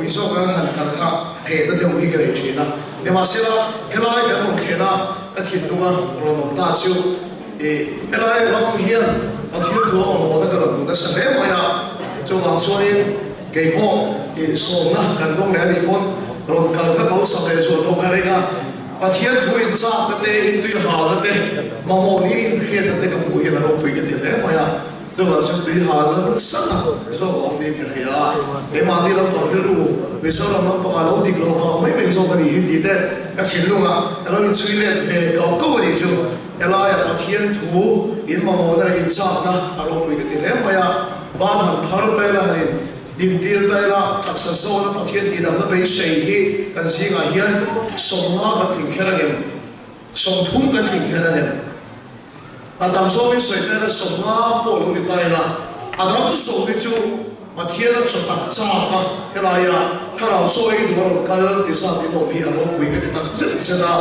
quý số cái hàng cả khác hệ nó đều đi cái này chuyện đó để mà xem là cái này cái một chuyện là cái chuyện đúng không rồi một ta siêu thì cái này nó cũng hiền nó thiên thua ông hồ nó cái đồng nó sẽ hết mà ya cho vào số đi cái cô thì số nó cần đông này thì con rồi cần các cấu sau này số đông cái này và thiên thua in sa cái này tuy hào cái này mà một ní hiện cái công việc là nó tùy cái tiền đấy mà ya cho vào số tùy hào nó rất là số ông đi cái này để mà đi làm tổng cái đủ vì sao làm nó bằng lâu thì lâu vào mấy mình số cái gì thì thế cái chuyện luôn nó bị suy lên về cầu câu thì chứ cái này là thiên thua in mà một cái in sa nó nó tùy cái tiền đấy mà ya ba thằng tháo tay là này điểm tiền tay là các sản xuất nó phát hiện thì làm nó bị sấy hi cái gì ngay hiện sống hóa cái tình thế này sống thung cái tình thế này à tạm số bị sấy tay là sống hóa bộ luôn cái tay là à đó cũng sống cái chú mà thiên nó chọn đặc trà cái này àถ้าเราช่วยดูเราการที่สร้างที่เรามีอารมณ์คุยกันตั้งใจเสียดาย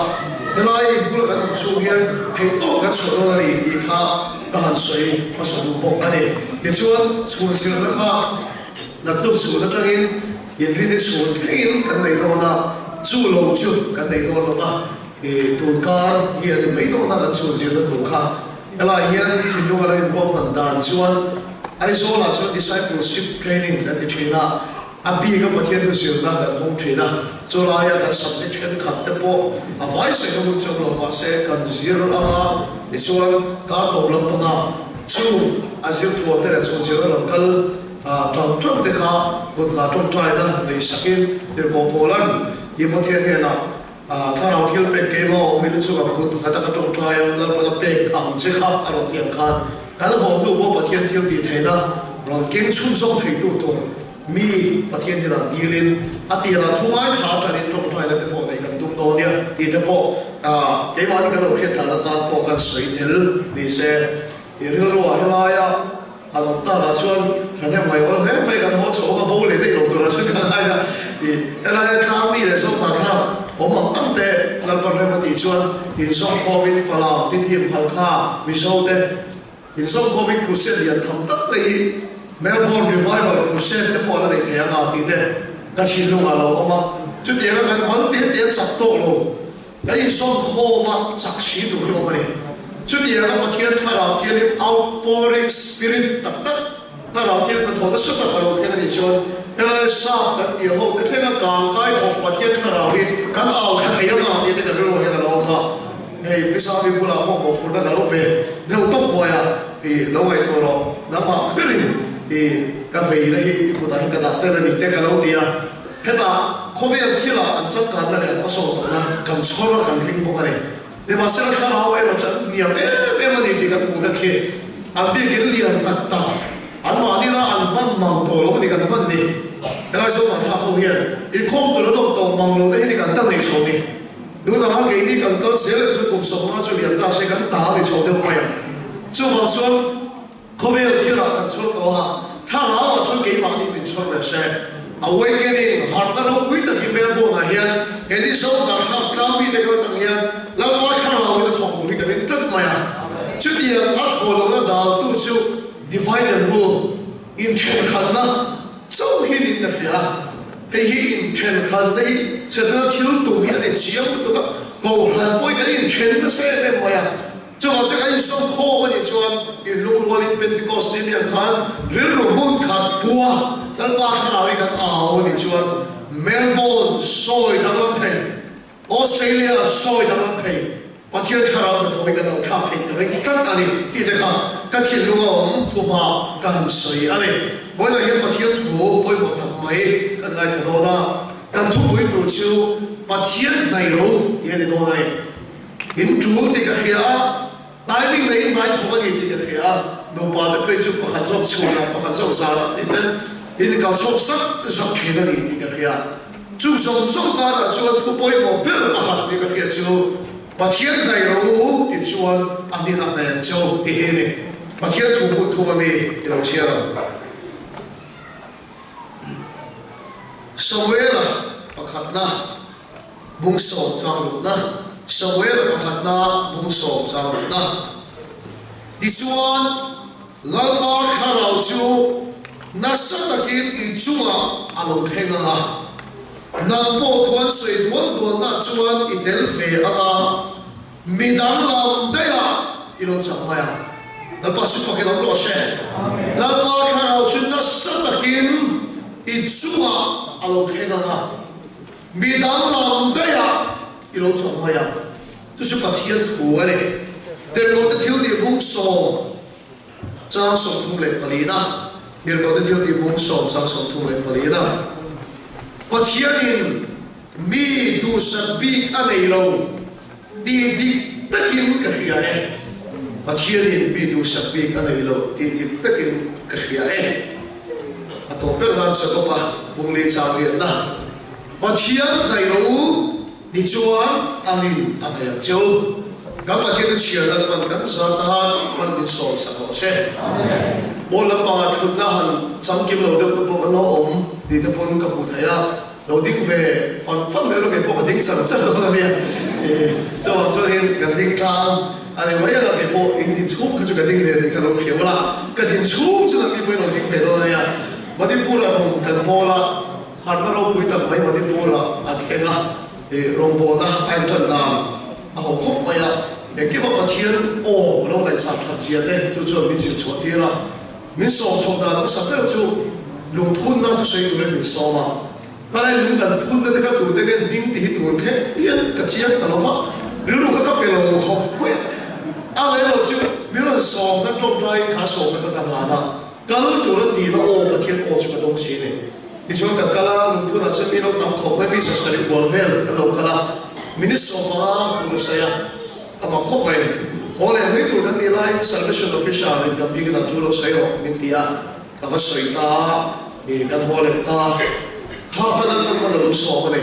cái này cũng là cái chủ nhân hay tốt cái chỗ đó là gì khácการสวยมาสอนดูบอกกันเองเดี๋ยวชวนชวนเสียนะครับนักตุกชวนนักจังอินยินดีที่ชวนที่อินกันในตอนนั้นจู่โลจู่กันในตอนนั้นตุนการเฮียไม่ต้องนั่งชวนเสียนักตุนข้าอะไรเฮียที่ดูอะไรพวกมันด่านชวนไอ้โซล่าชวน discipleship training นั่นที่เทรนนะอาบีก็ประเทศตัวเสียนะกันคงเทรนนะโซล่าอยากกัน subject กันขัดแต่พออาไว้ใส่ก็มุ่งจะลงมาเสกกัน zero อ่ะในส่วนการตกลงปนะจู่อาเซียนตัวแต่ละส่วน zero ลงกันจงเด็กข้าคนข้าจงใจนะในสกิลเดี๋ยวก็โพลันยิ่งประเทศเนี่ยนะถ้าเราเที่ยวเป็นเกมเอาไม่รู้สึกกับคนข้าจะจงใจแล้วพอจะเป็นอ่างเสียข้าอารมณ์เตียงข้าการผมดูว่าประเทศเที่ยวดีเท่นะเราเก่งชุ่มส่งถึงตัวมีประเทศที่เราดีลินอาทิตย์ละทุ่งไม้ท้าจะนินจงใจแล้วแต่พอในกันตุ้มโตเนี่ยที่แต่พอเกมวันนี้ก็เราเห็นการตาพอกันสวยเท่ดีเสียเรื่องรู้ว่าอะไรอ่ะอารมณ์ตาละชวนฉันยังไม่ว่าไม่กันหัวโฉกกับโบเลยได้ลงตัวละชวนกันอะไรอ่ะอะไรข้ามนี่เลยส่งมาข้ามผมบอกตั้งแต่เราปฏิบัติชวนอินส่งโควิดฝรั่งที่ทีมพันข้าวิโซเดอินส่งโควิดครูเซียนยันทำตั้งแต่เมลเบิร์นรีไวเวอร์ครูเซียนที่พอเราได้เทียงอาทิตย์เดก็ชิลลงมาเราออกมาจุดเดียวกันวันเดียวจับโต๊ะลงแล้วอินส่งโคมาจักชีดูลงมาเนี่ยจุดเดียวกันประเทศถ้าเราเที่ยวนี้ outpouring spirit ตักถ้าเราเที่ยวกันทั่วทั้งสุดถ้าเราเที่ยวกันชวนเราทราบกันเดียวแต่แค่การกายของประเทศถ้าเราเนี่ยการเอาแค่เรื่องงานนี้จะรู้เห็นเราค่ะเฮ้ยพิซซ่าพิบูลาพวกผมคนนั้นเราเป็นเดี๋ยวต้องมวยอ่ะเราไอ้ตัวเราน้ำมันก็เลยกาแฟเลยกูตายกันแต่เราเนี่ยแต่กันเราดีอ่ะเฮ้ยแต่เขาเวียนที่ละอันจังกันนั่นแหละมาส่งตัวนะกันชอบกันริงพวกนี้เดี๋ยวมาเสร็จแล้วเราเองเราจะเนี่ยมันดีกันกูจะเขียนอันที่กินเลี้ยงตัดตาอันมาดีละอันมันมังตัวเราดีกันมันนี่เราส่งมาท่าเขาเวียนอีกคนตัวเราต้องมังเราได้ดีกันตั้งในโชว์นี่ดูนะฮะเกี่ยกันก็เสียเลยส่วนกลุ่มสมมาช่วยเลี้ยงตาใช้กันตาในโชว์เดียวกันจู่มาส่วนเขาเวียนที่ละกันส่วนตัวถ้าเราส่วนเกี่ยมันนี่เป็นส่วนอะไร awakening หากเราคุยแต่ที่เมลโบร์นเฮียเห็นที่ส่งจากข้ามข้ามปีเด็กก็ตั้งเฮียแล้วว่าข้าเราจะท่องคุยกันตั้งมาชุดเดียวอัดโคลงดาวตู้ชู divide and rule in เชนขันนะส่งให้ดินนะพี่ฮะให้หินเชนขันได้เสร็จแล้วที่รู้ตัวมีอะไรเชี่ยวตัวก็โง่ขันป่วยกันอินเชนก็เสียเลยมาจะว่าจะการส่งโคมันชวนอินลูกวันนี้เป็นที่กอสติเนียนขันเรื่องรุ่งมุ่งขัดปัวแล้วก็ข้าเราอีกกันวันนี้ชวนเมลเบิร์นซอยดังนั้นเทออสเตรเลียซอยดังนั้นเทประเทศข้าเราทำให้กันเราข้ามทิ้งเรื่องกันอะไรที่เด็กก็คิดว่าทั่วมาการสวยอะไรบ่อยเราเห็นประเทศถูกบ่อยบอกทำไมกันอะไรถึงโดนการทุกข์ตัวชิวประเทศไหนรู้ยังได้โดนอะไรหินจูติกันเหี้ยตายวิ่งในไม้ถูกกันติกันเหี้ยดูป่าตะเกียบประคันชอบชวนประคันชอบสารนี่นั่นนี่การชอบสักชอบเขียนอะไรติกันเหี้ยจู่สงการชวนผู้ป่วยบอกเพื่อนประคันติกันเหี้ยชิวประเทศไหนรู้ที่ชวนอันนี้นั่นเองชิวที่เห็นประเทศถูกถูกมันมีเราเชื่อสมัยละประคันนะบุ้งสอบจางลุนะสมัยละประคันนะบุ้งสอบจางลุนะดิจวนลาบาร์ข้าเราจูนัสตะกินดิจวนอารมณ์เท่งนะ nang po tuan sui tuan na chuan i tel fe anga midang lam daya ilo chamaya nalpa su pakin ang lo she nalpa kharau chin na satakin i chua alo khenanga midang lam daya ilo chamaya tu su pathian thu ale der lo de thil di bung so chang som thu le palina der lo de thil di bung so chang som thu le palina pathianin mi du sabik anei lo di takin kahya e pathianin mi du sabik anei lo di takin kahya e ato per dan sa ko pa bung le cha ge na pathian dai lo di chuan angin anaya chu gam pathian chia dan pan kan sa ta man bin so sa ko se bola pa thut na han chang kim lo de ko lo om di te pon ka pu thaya lo ding ve fan le lo ke po ding sang cha lo na ya cho hin kan ding ka ani mai la ke po in di chu ka chu ka ding ve de ka lo ke wala ka din chu chu na ki po lo ding ve lo na ya ma di pura ro kan bola har na lo pui ta mai ma di pura a ke na rong bo na ai tan na a ho khop ma ya e ke ba pathian o lo lai cha tha chia de chu chu mi chi chu ti la min so chu da sa ka chu lung thun na chu sei tu le min so ma para lung kan phun na ka tu de gen ning ti tu the tian ka chia ka lo ma lu ka ka pe lo khop po ya a le lo chu mi lo so na tong trai ka so ka ka la na ka lo tu lo ti na o pathian o chu ka dong si ne ni so ka kala lung thun na chen mi lo tam khop mai mi sa sa ri bol vel ka lo kala min so ma ku sa ya ama khop mai hole mai tu kan ni lai salvation official in kan bi na tu lo sai ho min tia ka va soi ta ni kan hole ta ha fa dan kan lo so ma ne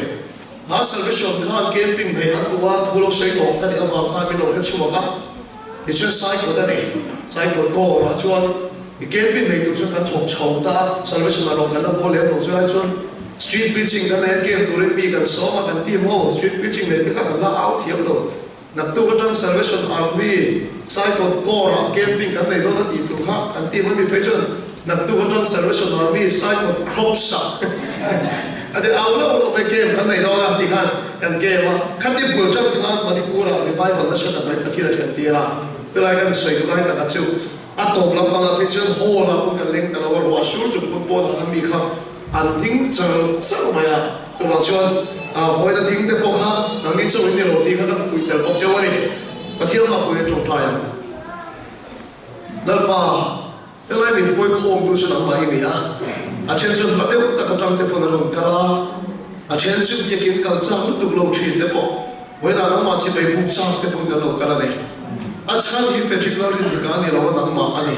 ha salvation kha camping mai an tu wa tu lo sai to kan ni ava kha mi lo ka chu ka ni chen sai ko da ne sai ko to ra chuan ni camping nei tu chuan kan thok chho ta salvation ma lo kan la hole no chuan street preaching kan ne kem tu ri pi kan so ma kan ti mo street preaching nei ka kan la out thiam lo nak tu ka salvation army sai ko ra camping kan nei do na ti tu kha kan ti mo mi pe chuan nak tu ka salvation army sai ko crop sa ade awla lo me game kan nei do na ti kan game ma kan ti pul chang khan ma di pura revival na sha mai pathira kan ti ra pelai kan sei ko lai ta ka chu atom lam pang a picture hole a ko kan leng ta lo wa shur chu ko po na mi kha an ting chang sa ma ya so la chuan a hoi da ting te po kha nang ni chu ni lo ti kha kan fui tel po chu ani pathira ma ko e tong ta ya dal pa pelai min poi khom tu chu na ma ni a chen chu la de ta ka tang te po na lo kala a chen chu ye kin kal chang tu lo thin te po hoi na ma chi be bu chang te po ga lo kala ne a chan hi particular ni ka ni lo na ma ani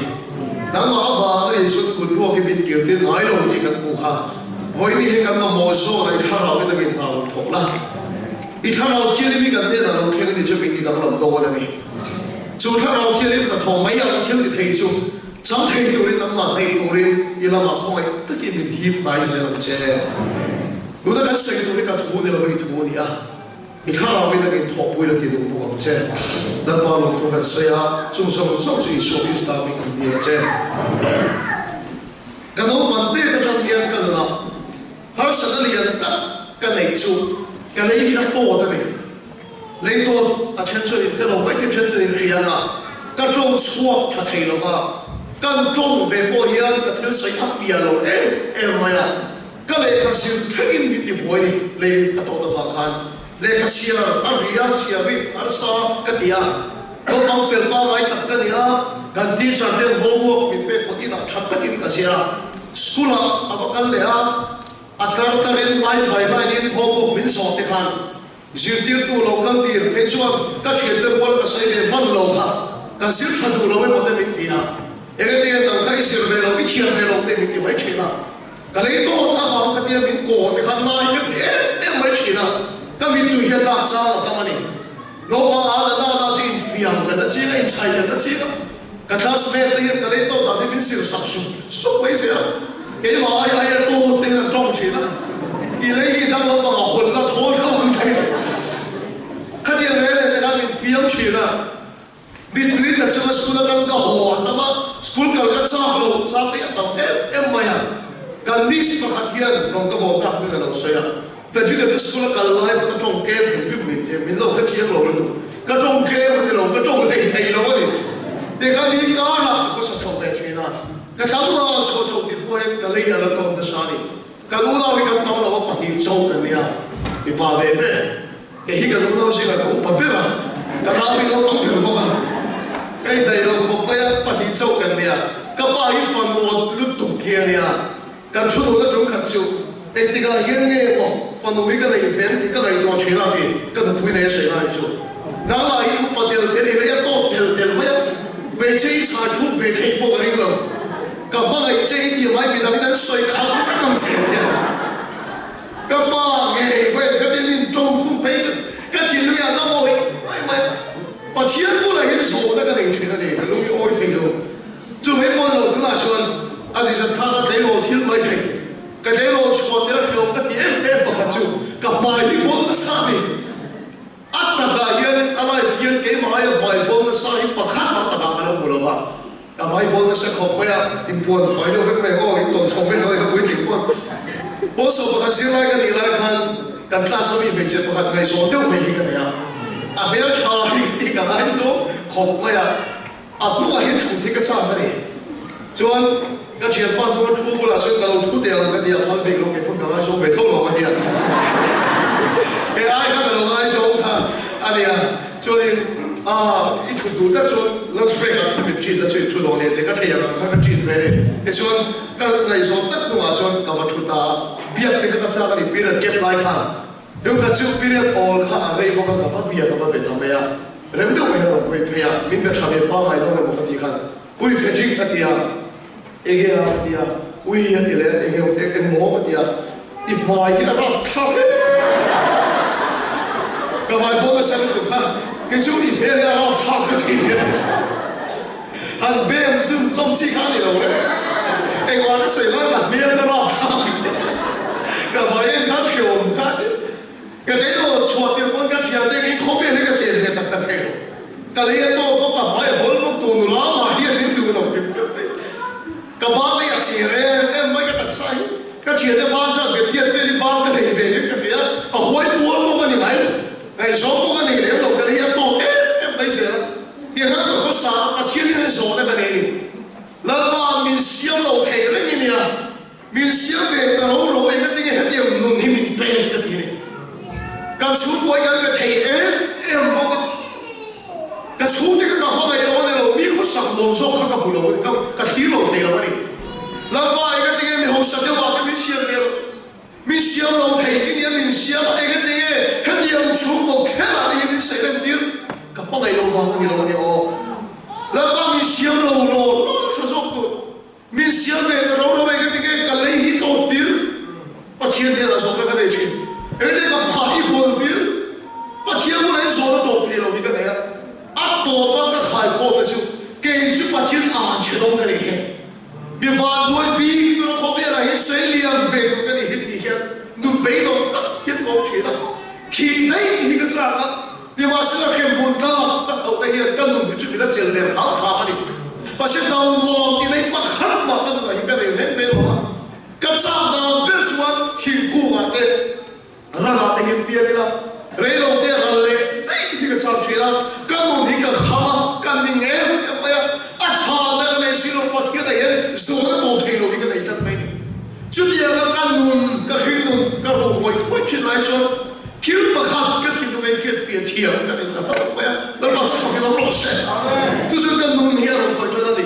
nang ma va a chu kun ro ki bit kir tin ai lo ni kan bu kha hoi ni he kan ma mo so ai kha ra be na ge na lo thok la i kha ra chi ni mi kan de na lo khen ni chu bi ki da lo do na ni chu kha ra chi ni ka thong mai ya chi ni thei chu chang thei tu rin nang ma nei tu rin i la ma khoi ta ki min hip mai sai lo che lu da kan se tu ri ka thu ni lo i thu ni a i kha ra be na ge thok pui lo ti du bu che da pa lo tu kan se ya chung song so chi so ki sta mi kan ni che kan ho man te ka chang hian kan na har sa da lian ta kan nei chu kan nei hi na to da ne lấy tôi à chân chơi cái đầu mấy cái chân chơi gì à cái trong suốt thật hay là cái trong về bao nhiêu cái thứ xây áp tiền rồi em mày à cái này cái sự thay in đi bồi đi lấy cái tổ tập phản khăn lấy cái chia ở rìa chia với ở sau cái tiền có bằng phiền bao ngày tập cái này gần đi sang đến homework mình biết có đi tập thật tất cả cái chia school à cái này à cái này line by line in homework mình sort đi khăn zir tir tu lo kan tir pe chuan ka thien te bol ka sei le man lo kha ka zir tha tu lo mo te min ti ha ege te nang khai sir ve lo bi thian ve lo te min ti mai thina ka le to ta ha ka ti min ko te khan nai ka te mai thina ka min tu hian ka cha ta mani lo ma a da na chi in fiam ka na chi ka in chai ka chi ka thas ve te ka le to ta min sir sak su so mai se ke ma ai to te na tong chi na i le hi dang lo ma hol la tho tho thai cái gì đấy là cái mình phiêu chuyện à mình tuy là chưa school là cái hồ mà school cái sao luôn sao thì tao em mày à cái ní mà hạt hiền lòng cái bộ tập như là nó xây à phần trước cái school cả lại có trong game thì mình lâu khách chiếm lâu rồi cái trong game thì lâu cái trong này thầy lâu rồi để cái đi cả là có sao trong này chuyện nào cái sáng nào số số thì bôi cái lấy là trong cái sao đi cái lúc nào cái tao là bắt đi trong cái này thì bà về cái khi cái lúc nào sẽ là cũng bắt biết là cái nào bị nó tông thường không à cái này là không phải bắt đi trong cái này cái bà ấy phần một lúc tụng kia này cái chỗ đó là trong khẩn chịu cái tí cái hiện nay phần một cái này phèn thì cái này toàn chuyện là gì cái nó bùi này sẽ là chỗ nào là ý bắt đi cái này cái tốt tiền mấy về chơi sai thuốc về thay bộ cái này cái bà này chơi thì mấy bị đằng này xoay khăn các công chuyện thế cái bà nghe về cái này mình trong không phải chứ cái chuyện này là đâu rồi把钱过来给手那个领取的你，容易爱听到。做咩幫路咁啊算？啊，其實他個地路天咪停，個地路錯啲用個點咩不合做，個賣啲幫得生意。啊，大家人啊來人幾買啊賣幫得生意，不看啊大家咪都冇啦吧？啊賣幫得生學咩啊？一般快咗分咩？哦，一頓錯咩？我哋會停幫。我說不看先來個你來看，跟他說一遍就不看，沒說都沒一個你啊。啊，不要吵！你刚才说好咩呀？啊，如果係出啲嘅差乜嘢？就話個前半段出不啦，所以個路出掉嗰啲啊，佢俾我嘅朋友說未透露嗰啲啊。誒，啱啱個路啱說看，啊啲啊，就係啊，一出到得做 lunch break 啊，特別知得出到呢，你個太陽佢個知咩咧？你說個嚟說得到話說個出到，邊一個差嗰啲邊人夾來看。如果只有別人all看啊，你不過個發表個發表到咩啊？人都沒有會配啊，明個差別包埋都係冇乜睇看。會分清一啲啊，一個啊啲啊，會一啲咧，一個冇一啲啊，一買一個攞咖啡，個買幫個生意看，佢做啲咩咧攞咖啡嘅，係咩唔算中資卡嚟咯咧？誒話個水冷啊，咩都攞咖啡，個買嘢卡條唔卡。cái đấy rồi chùa tiền con cái chuyện đấy cái không biết cái chuyện này đặc đặc thế cái đấy tôi có cả mấy bốn lúc tù nó mà hiện đến từ đâu cái ba cái chuyện này em mấy cái đặc sai cái chuyện đấy ba sao cái tiền về đi ba cái này về cái gì á ở cuối bốn có cái gì đấy này số có cái gì đấy rồi cái đấy tôi em bây giờ tiền nó được có sao cái chuyện này số này cái này là ba mình siêu lâu thế đấy như này mình siêu về cái lâu rồi cái gì hết tiền nôn thì mình về cái gì cái chú quay cái thầy em có cái chú thì cái nào mà này đâu này đâu biết có sẵn đồ số các cái đồ cái khí đồ này đâu này là ba cái tiếng mình học sẵn cho ba cái mình xem đâu thầy cái này mình xem cái tiếng cái điều chú có cái là đi mình sẽ lên tiếng cái bao này đâu vào cái đâu này ô là ba mình xem đâu đâu nó số mình xem về cái đâu đâu cái tiếng cái lấy hít đầu tiếng ba thiên thiên là số cái này chuyện cái này cái phải buồn tiếng ba thiên buồn này số nó đầu tiên là cái này à tổ ba cái khai khổ cái chú cái chú ba thiên chuyện đâu cái này bị phạt đuổi bị nó không biết là hết xây liền về cái này hết thì hết nụm bể đâu hết có chuyện đâu thì đấy thì cái sao đó vì mà sự là cái buồn ta các ông đây hiện căn nụm cái chuyện là chuyện liền hảo hảo đi và sẽ đau lòng thì đấy bắt hẳn mà tất cả những cái này nên bên đó cái sao đó biết chú anh thì cũ mà thế ra là cái hiện biến là rồi đầu tiên là lệ đấy thì cái sao chuyện là căn nụm thì cái khama căn mình nghe em bây giờ à cha cái này xin lỗi bắt cái này rồi nó tổ thầy rồi cái này thật mấy chút giờ cái căn nụm cái hình nụm cái đồ ngồi thôi chuyện này sao thiếu bất khát cái chuyện này cái tiền tiền cái này là bao nhiêu nó là sao cái nó lỗ sẽ就算cái nụm here rồi thôi cho nó đi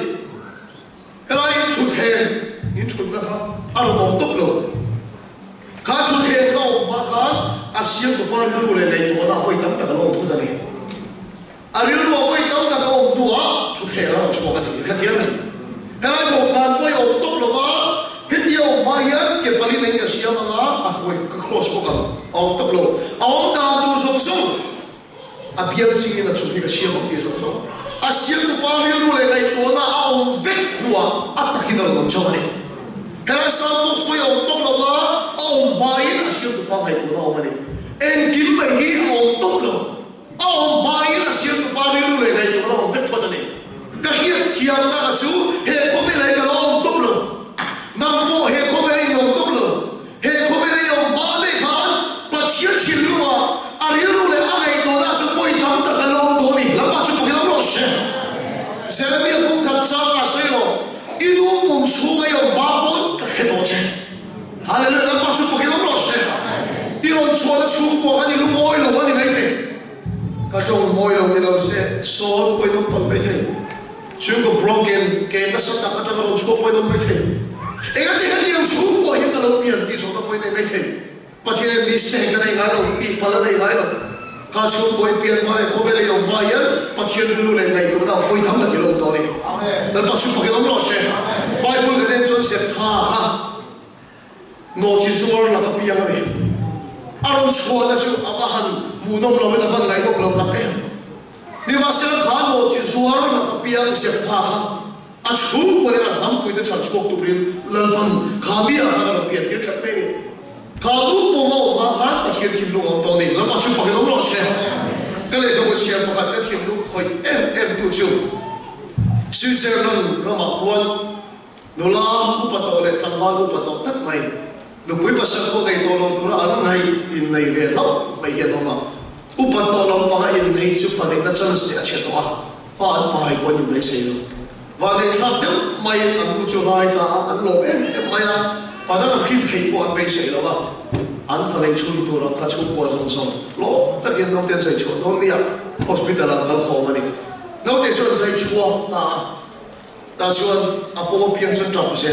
cái này chút tiền những chút cái khác à nó không tốt rồi khá chút tiền không mà khá à xiên của ba lưu này này tôi đã hơi tắm cả cái lỗ thu này à lưu hơi tắm cả cái ông đùa chút tiền nó cho cái gì cái tiền này cái này một cái tôi ông tốt rồi hết nhiều mà hiện cái bali này cái xiên mà à hơi cái cross của cái ông tốt rồi ông đào tu song song à biếng chỉ là chút cái xiên ông tu song song à xiên của ba lưu này tôi đã ông vét đùa à tất nhiên là ông cho này cái này sao tôi ông tốt rồi ông bay là xiên của ba này tôi ông này em kiếm mấy cái ông tốt rồi ông bay là xiên của ba lưu này tôi ông vét thôi này cái hiện thiam ta là số hệ không biết này là ông tốt rồi nam bộ hệ không biết này ông tốt rồi hệ không biết này ông ba này khán so poi dom ton mai thei chu ko broken ke ta sa ta ta lo chu poi dom mai thei e ga ti han yang chu ko hi ka lo pian ti so ta poi mai thei pa thi le mistake ka nei ngai lo ti pala nei ngai lo ka chu poi pian ma le ko be le yong ma ya pa thi lu le ngai to da foi tham ta ki lo to ni amen dal pa chu pa ke lo lo she bible ga den chon se tha ha no chi zuar la ka pian ni aron chua na chu abahan mu nom lo na van ngai nom lo ta ke ni ma se kha no chi zuar na ka pian se tha ha a chu ko le na nam ko de chan chu tu rin lan pan kha mi a ha na pian ke thak pe ni ka du po mo ma ha pa chi thim lu to ni la ma chu pa ke lo lo she ka le jo ko sia pa ka thim lu khoi em tu chu su se nan ro ma kwan no la ku pa to le thang va lu pa to tak mai no pui pa sa ko nei to lo tu ra an nai in nei ve lo mai ye no ma u pa to lo pa in nei chu pa nei na chan se a che to a fa an pa ai ko ni mai se lo va nei thak de mai an ku chu lai ta an lo em mai a fa da ki phei ko an mai se lo ba an fa nei chu tu ra ka chu ko song song lo ta gen no te sai chu no ni a hospital an kal kho ma ni no te so sai chu ta chuan a po pian chen tong se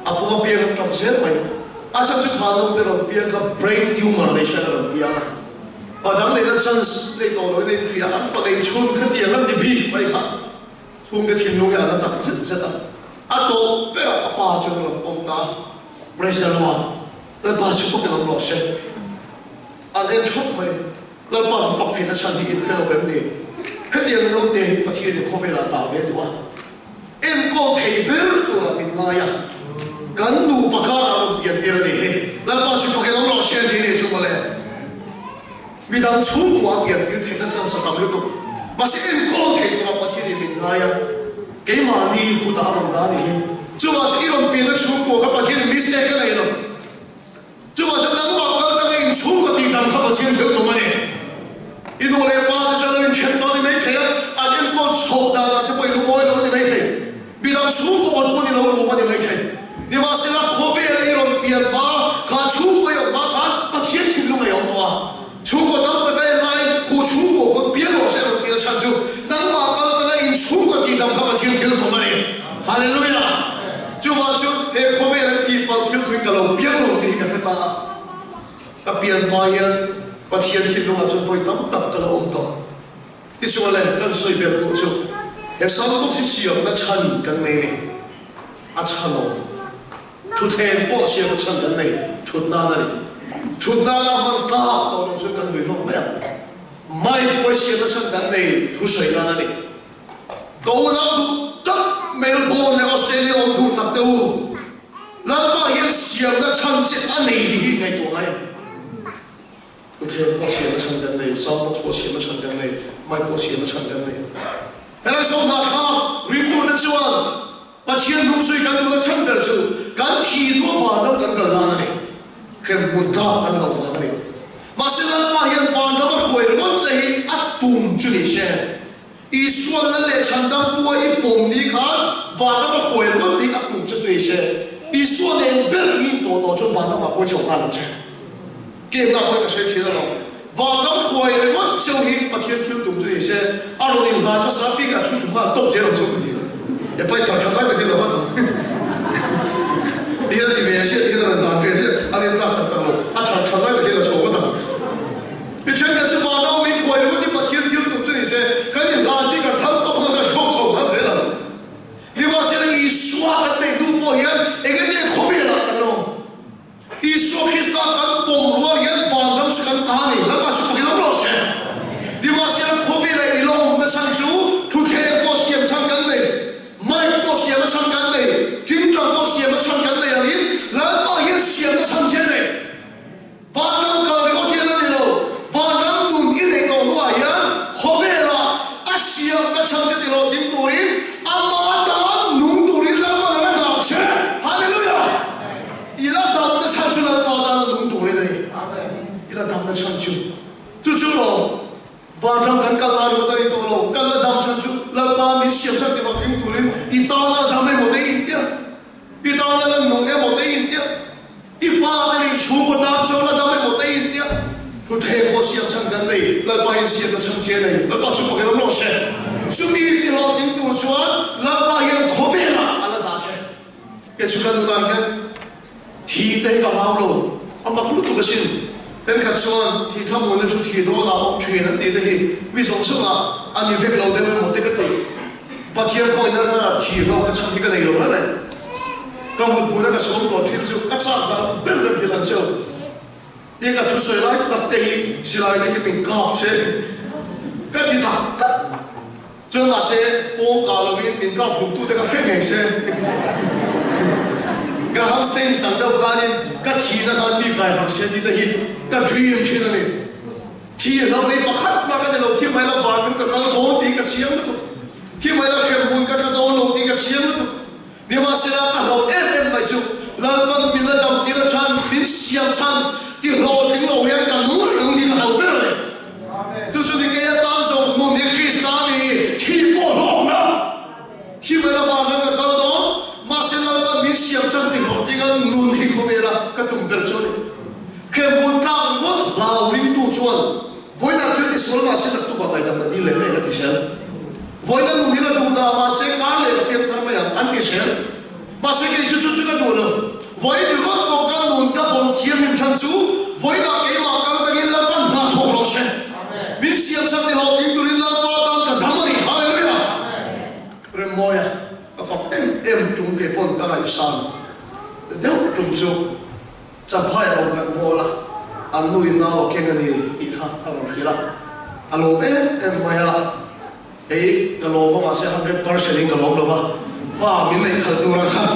a po pian tong se mai a sa chu kha no te ro pian ka brain tumor nei sha ro pian fa dang nei na chance nei to lo nei ri an fa nei chun kha ti lam di bi mai kha chung ke thin lu ga na ta se se ta a to pe a pa chu ro pom ta praise the lord ta pa chu fo ke lo se an em thok mai la pa fa phin na chan di in ke lo bem ni he ti no te pa thi ni kho me la ta ve wa em ko thei ber tu la min ma ya kan nu pa ka ra ro ti ti ra ni he la pa chu fo ke lo se ni ni chu ma le mi dang chu ko a ti ti na chan sa ta lu tu ma se em ko thei tu la pa thi ni min ma ya ke ma ni ku ta ro da ni chu ma chu i ron pi na chu ko ka pa thi ni mistake ka nei lo chu ma chu nang ma ka ka in chu ko ti dang ka pa chen theu tu ma ni i do le pa de sa len chen ta ni mai thei a em ko chho da na che poi lu moi lo ni mai thei mi dang chu ko on ko ni lo ro ma ni mai thei ni ma se la ko be le ron pian ba ka chu ko yo ba ka pa chen thi lu mai yo to chu ko ta pa be lai ku chu ko ko pian lo se ro pian chan chu nang ma ka ta in chu ko ti dang ka pa chen theu tu ma ni hallelujah chu ma chu e ko be le ti pa theu tu ka lo pian lo ni ka ta ka pian ma ya pa chen thi lu ma chu poi tam tak ka lo om to ti chu le kan soi be ko chu e sa ko si si yo na chan kan nei ni a chan lo thu then po si ko chan kan nei chut na na ni chut na la man ta to lo chu kan lui lo ma mai po si na chan kan nei thu soi na na ni to na du tak Melbourne Australia on tu tak tu la ba hian siam na chan si a nei ni ngai to ngai thu then po si na chan kan nei sa po si na chan kan nei mai po si na chan kan nei Hello, so ma kha rim tu na chuan pa thian lu sui kan tu na chang der chu kan thi lo pa no kan kal na ni kem mun ta kan lo fa ni ma se lan pa hian pa na ba khoi ron chei a tum chu ni she i suan la le chan dam tu i pom ni khan va na ba khoi ron ni a tum chu ni she i suan en ber ni to to chu ba na ba khoi chau ka la che kem na ko ka she thi da lo và nó khôi rồi mất siêu hi mà thiên thiếu tụng cho xe à rồi mình làm cái sao biết cả chúng ta tốt chế làm cho cái gì để bây giờ chúng ta phải cái là phát động đi ra thì về xe đi ra là về xe anh em làm tập rồi à chúng ta phải cái là số cái tập vì thế nên chúng ta nó mình khôi rồi thì mà thiên thiếu tụng cho xe cái gì làm gì cả thằng tốt nó sẽ không số nó sẽ là nhưng mà sẽ là ý xóa cái này đủ bao nhiêu cái này không biết là cái nào ý xóa cái gì cái bom luôn hiện vào năm sự kiện ta này là cái sự kiện lo xe đi vào xe không biết là ý long nó sang chú thu thế có xe sang cái này mai có xe nó sang cái này kinh doanh có xe nó sang cái này là hiện là bao nhiêu xe nó sang cái này và năm cái có tiền là gì đâu và năm đủ cái này có loại á không biết là à xe nó sang cái này là điểm tuổi ama ta nung tuổi là mà nó làm xe hallelujah ý là ta nó sang chú là ta nung tuổi này ila dam na chan chu chu chu lo va ram kan kal na ro ta ni to lo kal na dam chan chu la pa mi siam sa ti ba kim tu rin I ta na dam me mo te in tia I ta na no ne mo te in tia I fa na ni chu ko ta chu la dam me mo te in tia 不太过想唱干嘞，那把一些的成绩嘞，那把出不给他落实，所以你老听读书啊，那把人脱废了，啊那大些，也出看到那个提的个好路，啊把不读个心，人看说提他们那出提多了，全能提的嘿，为什么说啊？啊你废老的没得个对，把天空那啥提到那唱这个内容了嘞，刚我读那个时候我听就咔嚓的，别人别人就。นี่ก็ทุกส่วนแล้วตัดตีสิลายนี่ก็เป็นกาบเช่ก็ที่ตัดจนว่าเช่โป้งกาลวินเป็นกาบผมตู้แต่ก็แค่เองเช่ก็ทำเส้นสังเดาการนี่ก็ทีนั้นการมีใครทำเช่ที่ได้หินก็dreamที่นั่นนี่ที่เราในประคับมาก็ได้เราที่ไม่เราฝันมันก็กระโดดตีกับเชียงมันที่ไม่เราเก็บหุ่นก็กระโดดลงตีกับเชียงมันนี่ว่าเสียก็เราเอ็มไม่สุแล้วมันมีระดับที่เราชันเป็นเสียงชันที่เราถึงเราเห็นกันรู้เรื่องนี้ก็เอาไปเลยทุกสิ่งที่แกตั้งส่งมุ่งในคริสต์นี่ที่โปรโลกนะที่ไม่ละบานั้นก็เขาโน้มาเสร็จแล้วก็มีเสียงชันที่เราที่กันนู่นที่เขาไม่ละก็ตุ้มเดือดชนแค่บุญข้าวบุญเราลิ้นตู้ชวนวันนั้นที่ที่สุดมาเสร็จแล้วตัวไปทำอะไรเลยก็ที่เชลวันนั้นนู่นนี่เราดูดามาเสร็จการเลยก็เปลี่ยนทำไมอันที่เชลมาเสร็จที่จุดๆก็ดูเลยวันนี้ก็ต้องการนู่นก็ผมเขียนเป็นชั้นสูงวันนี้ก็มาการก็ยินแล้วกันน่าทุกข์เราเช่นมีเสียงสั่นที่เราดิ้นดุรินแล้วก็ต้องกระทำอะไรฮาเลลูยาเรื่องมวยก็ฟังเอ็มจุงเก็บปนกันไอ้สันเดี๋ยวจุงจะพายเอากันโมละอันนู้นน่าเราเก่งกันนี่อีกครับอารมณ์ที่ละอารมณ์เอ็มไม่ละเอ้กะโลมมาเสีย100%กะโลมหรือเปล่าว่ามินในขัดตัวนะครับ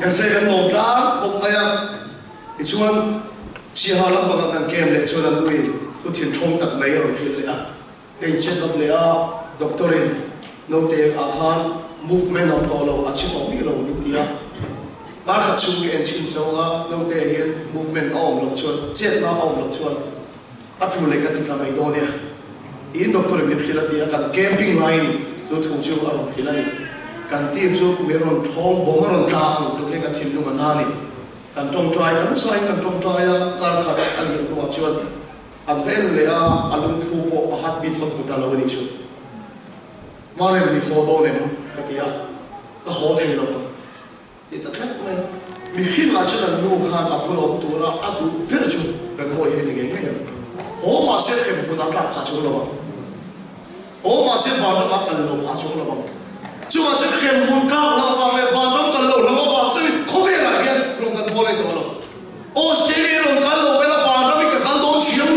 ก็เสียกันหมดตาผมไม่ยังอีชวนชีฮาลังบังกันเกมเลยชวนนั้นด้วยทุกทีชงตักไม่เราพิเลยอ่ะเอ็นเช็ดตับเลยอ่ะด็อกเตอร์เองโน้ตเตออาคาร movement ของตัวเราอาชีพของพี่เราอินเดียบางขัดชูเอ็นชินเจ้าอ่ะโน้ตเตอเห็น movement อ้อมเราชวนเจ็ดมาอ้อมเราชวนอัตรูเลยกันที่ทำไมโดนเนี่ยอินด็อกเตอร์มีพิลาเดียกันแคมปิ้งไลน์จุดถูกชูอารมณ์พิลานี่กันทีมชูเมรอนท้องบ่มรอนตาตัวเองกันทีมลุงอันนั้นนี่กันจงใจกันใส่กันจงใจการขัดอันนี้ตัวชวนอันเว้นเลยอันลุงผู้ปกหัดบิดฝักมุตาลวันนี้ชวนมาเรื่องนี้โหดเนี่ยมั้งกติยาก็โหดเลยเราที่ตัดแค่ไหมมีขึ้นมาเช่นนั้นลูกค้ากับผู้ลงตัวละอัดูเวรจูเป็นหัวเห็นยังไงเนี่ยโอ้มาเสียเข็มมุตากับขาชูเราบ้างโอ้มาเสียบอลมากันเราขาชูเราบ้างจู่ว่าเสียเข็มมุตาเราฟังเลยฟังน้ำกันเราว่าฟังจะเขาเวลาเนี่ยลงกันพอเลยตัวเราออสเตรเลียลงกันเราเวลาฟังน้ำมีกันโดนเฉียง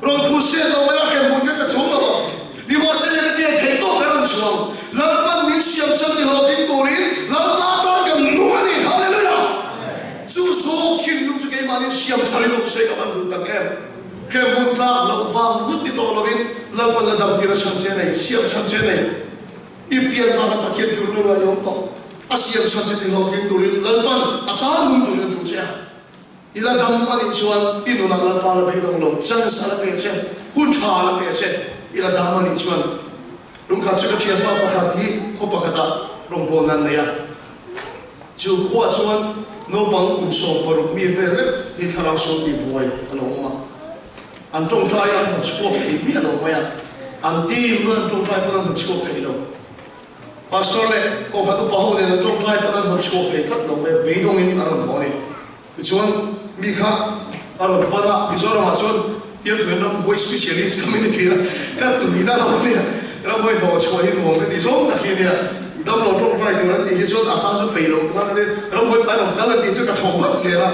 ตัวเราพูดเสียเราเวลาเข็มมุตาก็ชงเราบ้างนี่ว่าเสียเนี่ยที่เห็นตัวเป็นมันชงแล้วมันมีเสียงฉันที่เราดิ้นตัวนี้แล้วมาตอนกันรู้ว่านี่ฮาเลลูยาจู่โซ่คิดลุงจะเกี่ยมันนี่เสียงทะเลลงเสียกับมันดูตั้งแค่บุญตาเราฟังบุตรที่ตัวเราเป็นเราเป็นระดับที่เราชันเจนเลยเสียงชันเจนเลยอีเปียนมาแล้วก็เขียนถึงเรื่องอะไรต่ออาเสียงชันเจนที่เราเห็นตัวนี้เราเป็นอัตราหนุนตัวนี้ดูเสียอีละดำมันชวนอีนุนันเราพาเราไปตรงลงจันทร์สารเพเช่หุ่นชาเราเพเช่อีละดำมันชวนลุงขัดชุดเชียร์ฟ้าประคับที่เขาประคับลงโบนันเลยอ่ะจู่ขวดชวนโนบังกุศลปรุมีเวรที่ทาราสุดีบวยอันนั้นมาอันตรงใจอันมันชั่วไปมีอันนั้นมาอันที่มันตรงใจมันมันชั่วไปแล้วพาสตอร์เลยก็ฟังดูพาวเนี่ยตรงใจมันมันชั่วไปทัดลงไปเบียดงอินอันนั้นมาเนี่ยชวนมีข้าอันนั้นปะนะมิโซรามาชวนยังถือน้ำ voice specialist ก็ไม่ได้ทีละก็ตุลีน่าเราเนี่ยเราไม่บอกช่วยให้ผมก็ที่ชมตะกี้เนี่ยดำเราตรงใจตัวนั้นที่ชวนอาสาสุดไปลงท่านนี่เราไม่ไปลงท่านนี่ที่จะกระทงพักเสียละ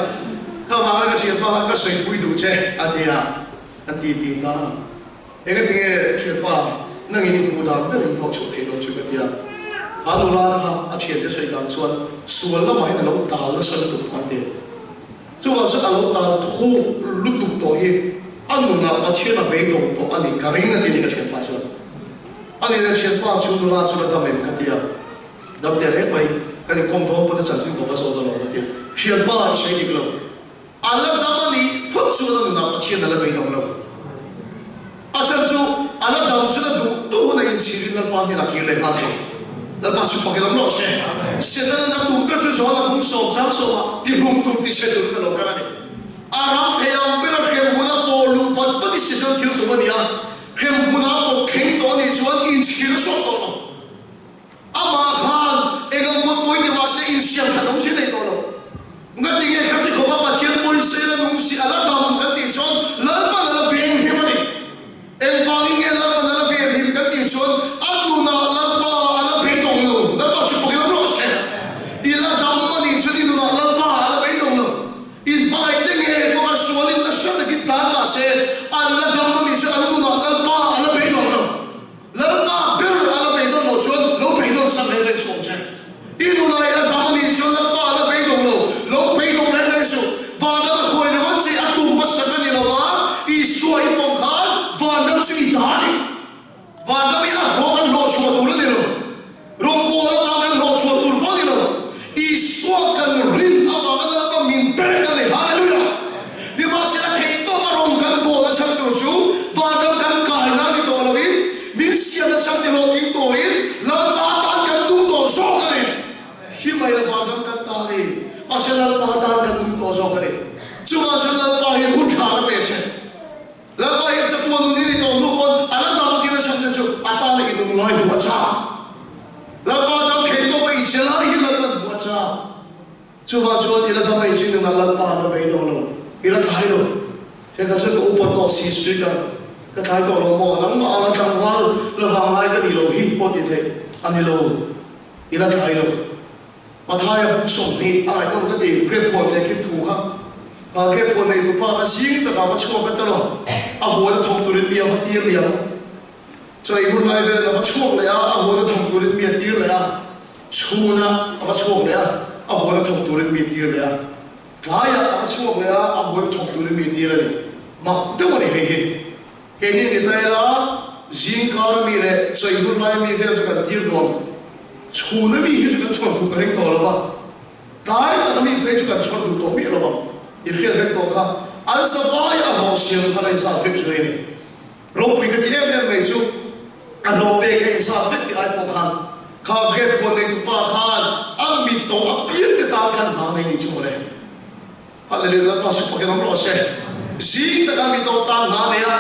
ถ้ามาก็เชียร์ป้าก็ใส่ปุ๋ยดูเช่อันเดียอันตีตาเองก็ที่เชียร์ป้านั่งอินบูดาไม่รู้เขาช่วยเราช่วยกันเดียอันนู้นละค่ะอาเชียร์จะใส่กันชวนส่วนละไม่เราตาละสั่นตุกอันเดียจู่ว่าสักเราตาทูลุตุกตัวเองอันนู้นละอาเชียร์ละเบยตรงตัวอันนี้การิงนั่นที่นี่ก็เชียร์ป้าชวนอันนี้เชียร์ป้าชวนดูละส่วนละไม่กันเดียดับเดียร์เอ้ไปกันนี่คงท้องพัฒนาสิ่งของภาษาตัวเรากันเดียเชียร์ป้าใช้ดีกว่าอันละดับมันนี่พุทธชวนนั่นอาเชียร์นั่นละเบยตรงเราอาจารย์จู่อันละดับจู่นั่นดูในอินทรีย์นั่นป้าที่นักเรียนเลยมาเถอะแล้วป้าชุบปากกันแล้วเสียเสียนั่นนั่นตุ้มก็จะชวนเราคงสอบช้างสอบที่หุ่นตุ้มที่เสียตุ้มนั่นเรากันนี่ Arab theyang bera khem muna polu pat pati sidon thil tu mania khem muna po kheng to ni chuan in chhil so to lo ama khan engam pot poi ni wa se in siam khanom si nei to lo ngati nge khati khoba pa thian pol se la nung si ala dam kan ti chon la pa la veng hi mani en pang nge la pa la veng hi kan ti chon aduna la pa ala pe tong lo la pa chu pokela lo se ila dam mani chuni nu la pa ala pe tong lo in bai te nge ko ka sualin na sha ta ki ta ma se ala dam mani se aduna la pa ala pe tong lo la pa ber ala pe tong lo chon lo pe tong sa me le chong che inu la ila dam mani se la pa ala pe tong lo lo pe tong le le su va na ba ko ni wan chi atum ma sa ka ni lo wa I suai tong khan va na chi ta ni va na mi a ho kan lo chu tu le ni lo rong ko la ta kan lo chu tu po ni lo I suai kan rin a ba la ba min per ka le hallelujah ni ma se la thei to ma rong kan bo la chang tu chu va na kan kai na ni to lo wi min sia na chang ti lo tin to ri la ta ta kan tu to so ka ni hi mai la va na kan ta ni ma se la ta ta kan tu to so ka ni chu ma se la pa hi hu tha na pe che la pa hi cha tu nu ni to nu pon ala ta ki na chang chu ata le i nu lai bu cha la pa ta thei to pai se la hi la kan bu cha chu ma chu ni la ta mai chi nu na la pa na be lo lo I la thai lo he ka cha ko pa to si street ka thai to lo mo na ma ala tang wal la wang lai ka ni lo hi po ti the ani lo I la thai lo ma thai a bu som ni ai ko ka ti pre pho te ki thu kha ka ke pho nei tu pa ka sing ta ka ma chu ka ta lo a ho da thong tu ri mi a fa ti ri ya choi hun lai ve la ma chu le a ho da thong tu ri mi ti le a chu na a fa chu le a ho da thong tu ri mi ti le a Kaya a chu le a ho da thong tu ri mi ti le ma te mo ni he he ni ni ta la jing ka mi le choi hun lai mi ve ka ti do chu na mi hi chu ka chu ku ka ring to lo ba tai ta mi pe chu ka chu du to mi lo ba I khia thek to ka al sa vai a ho siam ka lai sa phek chu ni ro pui ka ti em mai chu a ro pe ka sa phek ti ai po khan ka gre pho nei tu pa khan am mi to a pien ka ta khan na nei ni chu le hallelujah pa su po ke nam lo se si ta ka mi to ta na ne ya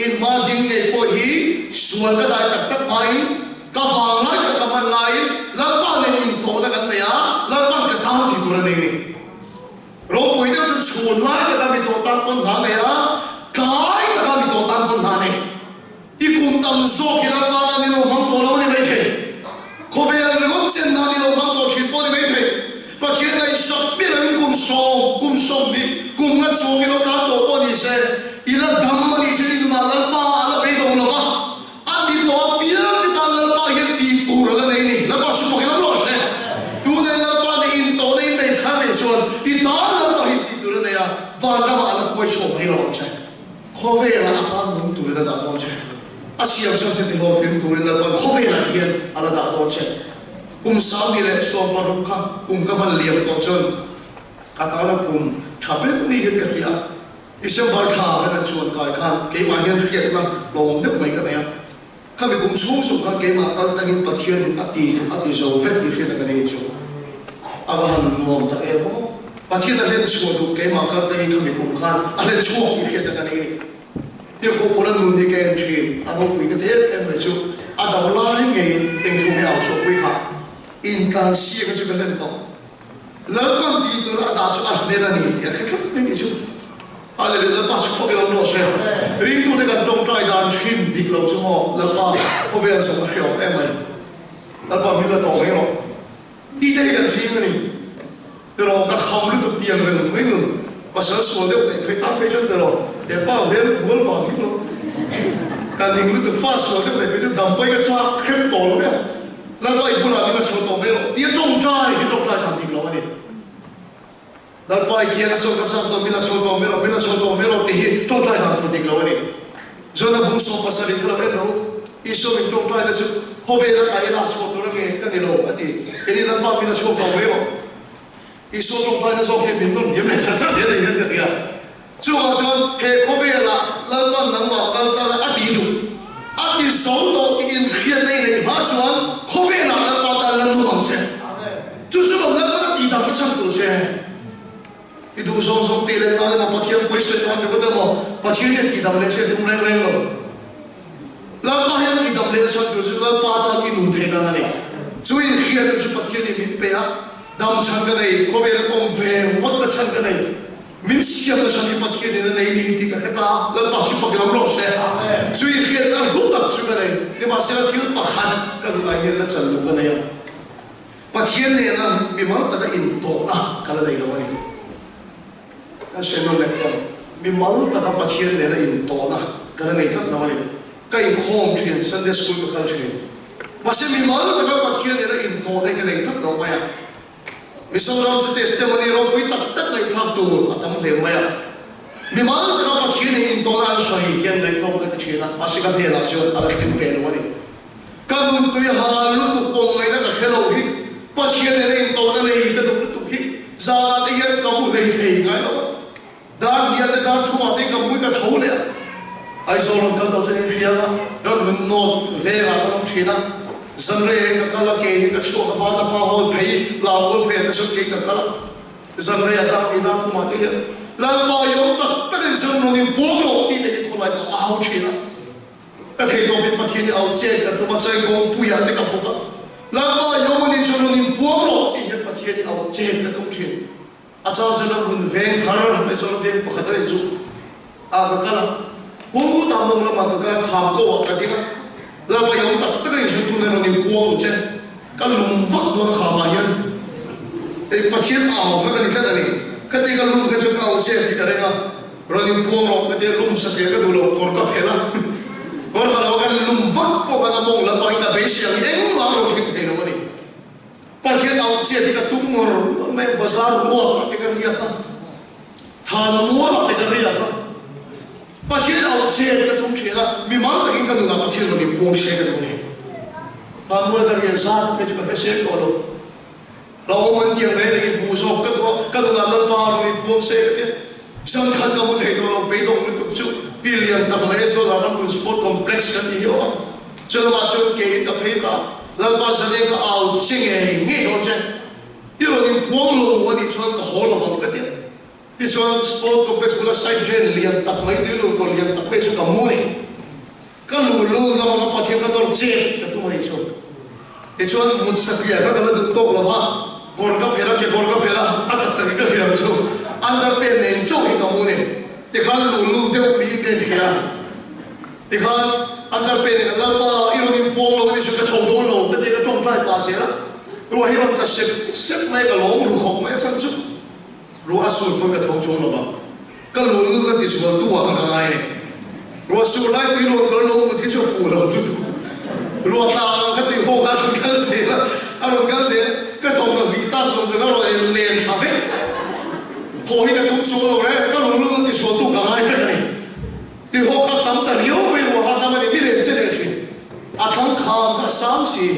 in ma jing nei po hi suan ka dai tak tak mai ka va ngai ka man lai la pa nei in to da kan ne ya la pa ka ta ti tu ra nei ni ro pui de chu chun lai ka mi to ta pon na ne ya kai ka mi to ta pon na ne I kum tam so ki la pa na ni lo mang to lo ni mai the ko ve ya ro chen na ni lo mang to ki po ni mai the pa chi na I sak pi la kum so ni kum na chu ki lo ta to po ni se I la dam ma ni se ni na la pa la pe do lo va a ni to pi la ni ta la pa hi ti tu la nei ni la pa su po ki la lo se tu ne la pa ni in to nei nei tha nei so I ta la pa hi ti tu la nei ya va na ma la ko so mai lo che ko ve la a pa mun tu la da po che a siam sang se ti lo tin tu la pa ko ve la hian ala da do che sa ni le so pa ru kha ka van liam to chon ka ta la tha pe ni hi ka ria I se ba tha na chuan kai khan ke ma hian ri na long de mai ka ne ka mi chung su ka ke ma kal tangin pathian ati zo vet ti hi na ka nei chu abahan nom ta e mo pathian na len chu du ke ma kal tangin ka mi khan a len chu ki hi na ka nei ti ko ko la nun ni ke en thi abo pi ka te em me chu a da la nge eng thu ne au so pi kha in kan si ka chu ka len to la kan ti tu la da su a ne la ni ya ka tlap ne chu hallelujah pa su ko ke lo se ring tu de ka tong trai dan thim dik lo chu mo la pa ko ve sa ma hyo em mai la pa mi la to me lo ti de ka chi ni de lo ka kham lu tu tiang ren mai nu pa sa so de pe ta pe chen de lo e pa ve vu lo va ki lo ka ning lu tu fa so de pe ju dam pai ka cha khem to lo ve la lo I bu la ni ka chu to me lo ti tong trai kan dik lo ni dal pai ki na chon ka cham to mina chon to me lo ti tong trai kan tu dik lo ni zona bung so pasari kula me no I so mi tong trai na chu ho ve la ai la chu to nge ka ni lo ati e ni dal pa mina chu to me lo I so tong trai na so ke min no yem le cha cha se de yen de ya chu wa so he ho ve la pa nang ma ka ta ati du ati so to in khian nei nei ma chuan ho ve la pa ta lan lu ang che chu chu la pa ti dang ka cham tu che I du song song ti le ta ma pathian poi se ta ko ta mo pathian ni ti dam le se tum reng reng lo la pa hian ti dam le sa tu su la pa ta ki nu the na ni chui ri ya tu pathian ni min pe a dam chang ka nei ko ve ko ve mot ka chang ka nei min siam na san ni pathian ni nei ni ti ka ta la pa chu pa ki lo se chui ri ya ta lu ta chu ka nei ti ma se la ti pa khan ka du ai ni la chan lu ka nei pathian ni na mi ma ta in to na ka la nei lo ni ka se no le ka mi ma ta ka pathian ni na in to na ka la nei chat na ni ka in home train Sunday school ka train mà xem mình nói là các bạn kia này là in to đây cái này thất đâu mày à mình sau đó chúng testimony rồi quý tất tất này tham tu à tâm lệ mày à mình nói là các bạn kia này in to là soi hiện đây không cái chuyện đó mà sẽ gặp hiện là sự là cái về rồi đấy các bạn tôi hà lúc tụ bông này là cái hello hit bạn kia này là in to là này cái tụ hit ra đây cái cái mũi này thì ngay đó đã đi ăn đã thu mà đây cái mũi cái thấu này ai sau đó các đầu chân phía đó rồi mình nốt về là nó không chuyện đó dân rê cái cái cái cái chỗ cái phát apa hồi thấy làm luôn về cái số cái cái dân rê đang đi đang thu mà thế là bao nhiêu tất cả dân nó đi bố lộ đi để thu lại cái áo chuyện đó cái thầy tôi biết phát hiện áo chết cái tôi bắt chơi công bùi ăn cái cặp bốc là bao nhiêu người dân nó đi bố lộ đi để phát hiện áo chết cái công chuyện à sao dân nó muốn về thằng nó bây giờ về bắt đầu đi chú à cái bố tao mong là mà cái tham cô cái gì đó là bây giờ tất cả những thứ này nó niệm quang chứ cái lùng vắt nó khá mà yên cái phát hiện ảo cái này cái này lùng cái chỗ ảo chết thì cái này rồi niệm quang rồi cái lùng sắp cái đồ lùng còn cái thế là còn kalau cái lùng vắt có cái mong là bao nhiêu cái sự em mà nó thích thế nó đi phát hiện ảo chết thì cái tung rồi mấy bazar mua cái gì đó than mua là cái gì đó phát hiện ảo chết cái tung chuyện là mình mang cái cái đồ nào phát hiện nó niệm quang chết cái đồ này than mua cái gì sát cái gì cái chết rồiเรามันยังไงเลยผู้ชมก็ตัวก็ตัวนั้นเราเราในพวกเสกเนี่ยสังขารก็มันเห็นเราไปตรงนั้นทุกชุดวิลเลียมตั้งแต่ส่วนเราเป็นสปอร์ตคอมเพล็กซ์กันที่ว่าจนมาช่วยเกี่ยวกับเพศแล้วภาษาเนี่ยก็เอาสิ่งเองเงี้ยเราจะที่เราในพวกเราวันนี้ชวนก็หัวเราบอกกันเนี่ยที่ชวนสปอร์ตคอมเพล็กซ์เราใช้เจนเลียนตั้งไม่ได้เราก็เลียนตั้งไม่ช่วยกับมือก็รู้เราเราปฏิบัติเราเจ็บกับตัวไม่ช่วยที่ชวนมุดสักอย่างก็กำลังตกเราว่าคนก็เพลาเกี่ยวคนก็เพลาอัตตะก็เพลาจู่อันนั้นเป็นเองจู่อีกตัวนึงที่เขารู้เดี๋ยวมีเรื่องที่ที่เขาอันนั้นเป็นแล้วก็อีโรนิพวงเราที่สุดก็โชว์เราก็ที่ก็ต้องได้ภาษีละรู้ให้เราจะเสพไม่ก็หลงรู้ของไม่สั้นสุดรู้อาสูรมันก็ท้องชนเราบ้างก็รู้ก็ที่สุดตัวข้างในรู้อาสูรไล่ไปรู้ก็รู้ที่ชอบฟูเรารู้ตาก็ที่โหกันกันเสียอารมณ์กันเสียก็ทงกับลีต้าส่งจากเราเรียนคาเฟ่พอที่จะตุ้มชัวร์เลยก็รู้ที่ชัวร์ตุ้มกันไงสักหน่อยที่เขาขัดตั้มแต่เลี้ยวไม่รู้ขัดตั้มไม่เรียนเฉยๆอาทั้งข่าวกับสามสี่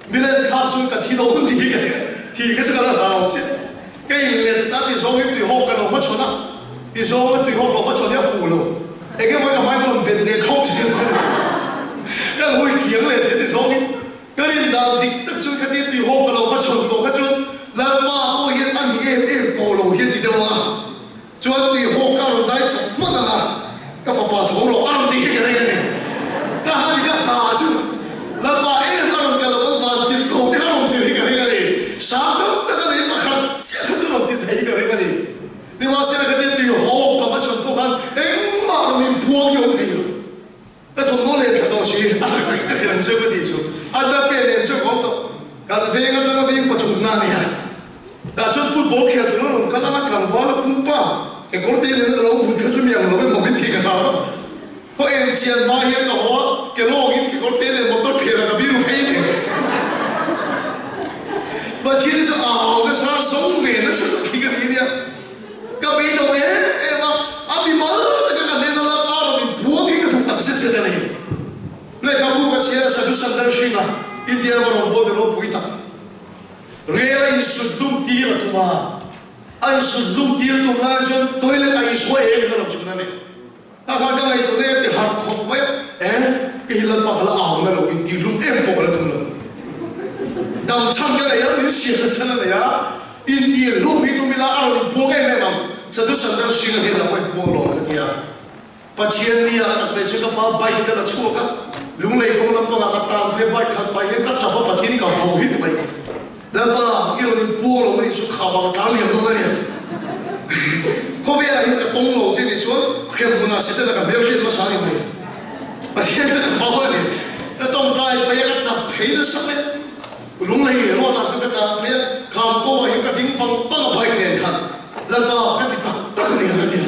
ไม่เรียนข่าวช่วยกับที่เราคนที่กันที่ก็จะกันเราเสียก็ยังเรียนตั้งที่สองที่หกกันเราไม่ชนะที่สองที่หกเราไม่ชนะเนี่ยฟูเราเองก็ไม่ทำให้เราเป็นเรียนเข้าเสียก็รู้เกี่ยงเลยเสียที่สองก็เรียนดาวดิตั้งช่วยกันที่หกกันเราไม่ชนะตัวก็ชนแล้วมาโอ้ยอันนี้โปโลเฮียที่เดียวอ่ะชวนที่หกกันเราได้จับมันนะก็ฝากปาถูเราอารมณ์ดีกันเลยเนี่ยก็หาที่ก็หาจุดแล้วมาอารมณ์กันเราต้องการที่โกงที่อารมณ์ดีกันเลยสามตั้งแต่กันเลยมาขัดเสียที่เราที่ไทยกันเลยนี่ว่าเสียกันที่หกกันมาชนตัวกันมาเรามีพวกโยนที่อยู่ก็ทงโน่นเลยขัดต่อชีอะไรก็เห็นเชื่อก็ดีสุดอันนั้นเป็นเรื่องเชื่อของตัวการเลี้ยงกันแล้วก็เลี้ยงปฐุมนาเนี่ยแต่ชุดฟุตบอลแข่งตัวนั้นก็ต้องการว่าเราคุ้มป้าแข่งคนเดียวเราหุ่นเขาจะมีอย่างเราไม่ผมไม่ทิ้งกันเราเพราะเอ็นเซียนมาเยอะก็ว่าแกโลกินแข่งคนเดียวมอเตอร์เพลย์กับบิวเพย์เนี่ยบางทีจะเอาแต่ซาสงเวนะสักทีกันทีเนี่ยก็ไปตรงนี้ว่าอาบิมาแต่ก็กันเนี่ยเราเอาเราเป็นผัวกินกันถูกตัดเสียเลยเลยครับผู้กันเสียสักสักเดือนชินะอินเดียมันเราบอกเดี๋ยวเราพูดต่างเรื่องไอ้สุดดุมตีละตัวมาไอ้สุดดุมตีละตัวนั้นจนตัวเล็กไอ้สวยเองก็เราจุดนั้นเองถ้าเขาจะไอ้ตัวนี้ที่หักขบไว้ก็เห็นแล้วปากละอ่าวนั่นเราอินดีรุ่งบอกอะไรตรงนั้นดำช่างกันเลยนี่เสียกันช่างเลยอินเดียรุ่งมีตัวมีละอารมณ์พวกไอ้เนี่ยมันจ这都是那新的天会波罗个天，把钱你啊，特别是个把白个的错个，龙雷公那把那个当配白看白个个怎么把天你搞好一点没？那把一路你波罗你说考把当脸多那年，后面那个东楼这里说，天不那现在那个没有天多长一没，把天那个好一点，那东寨把一个怎赔的什么？龙雷落那是个怎赔？看过一个地方把白年看。那把跟你打你那点，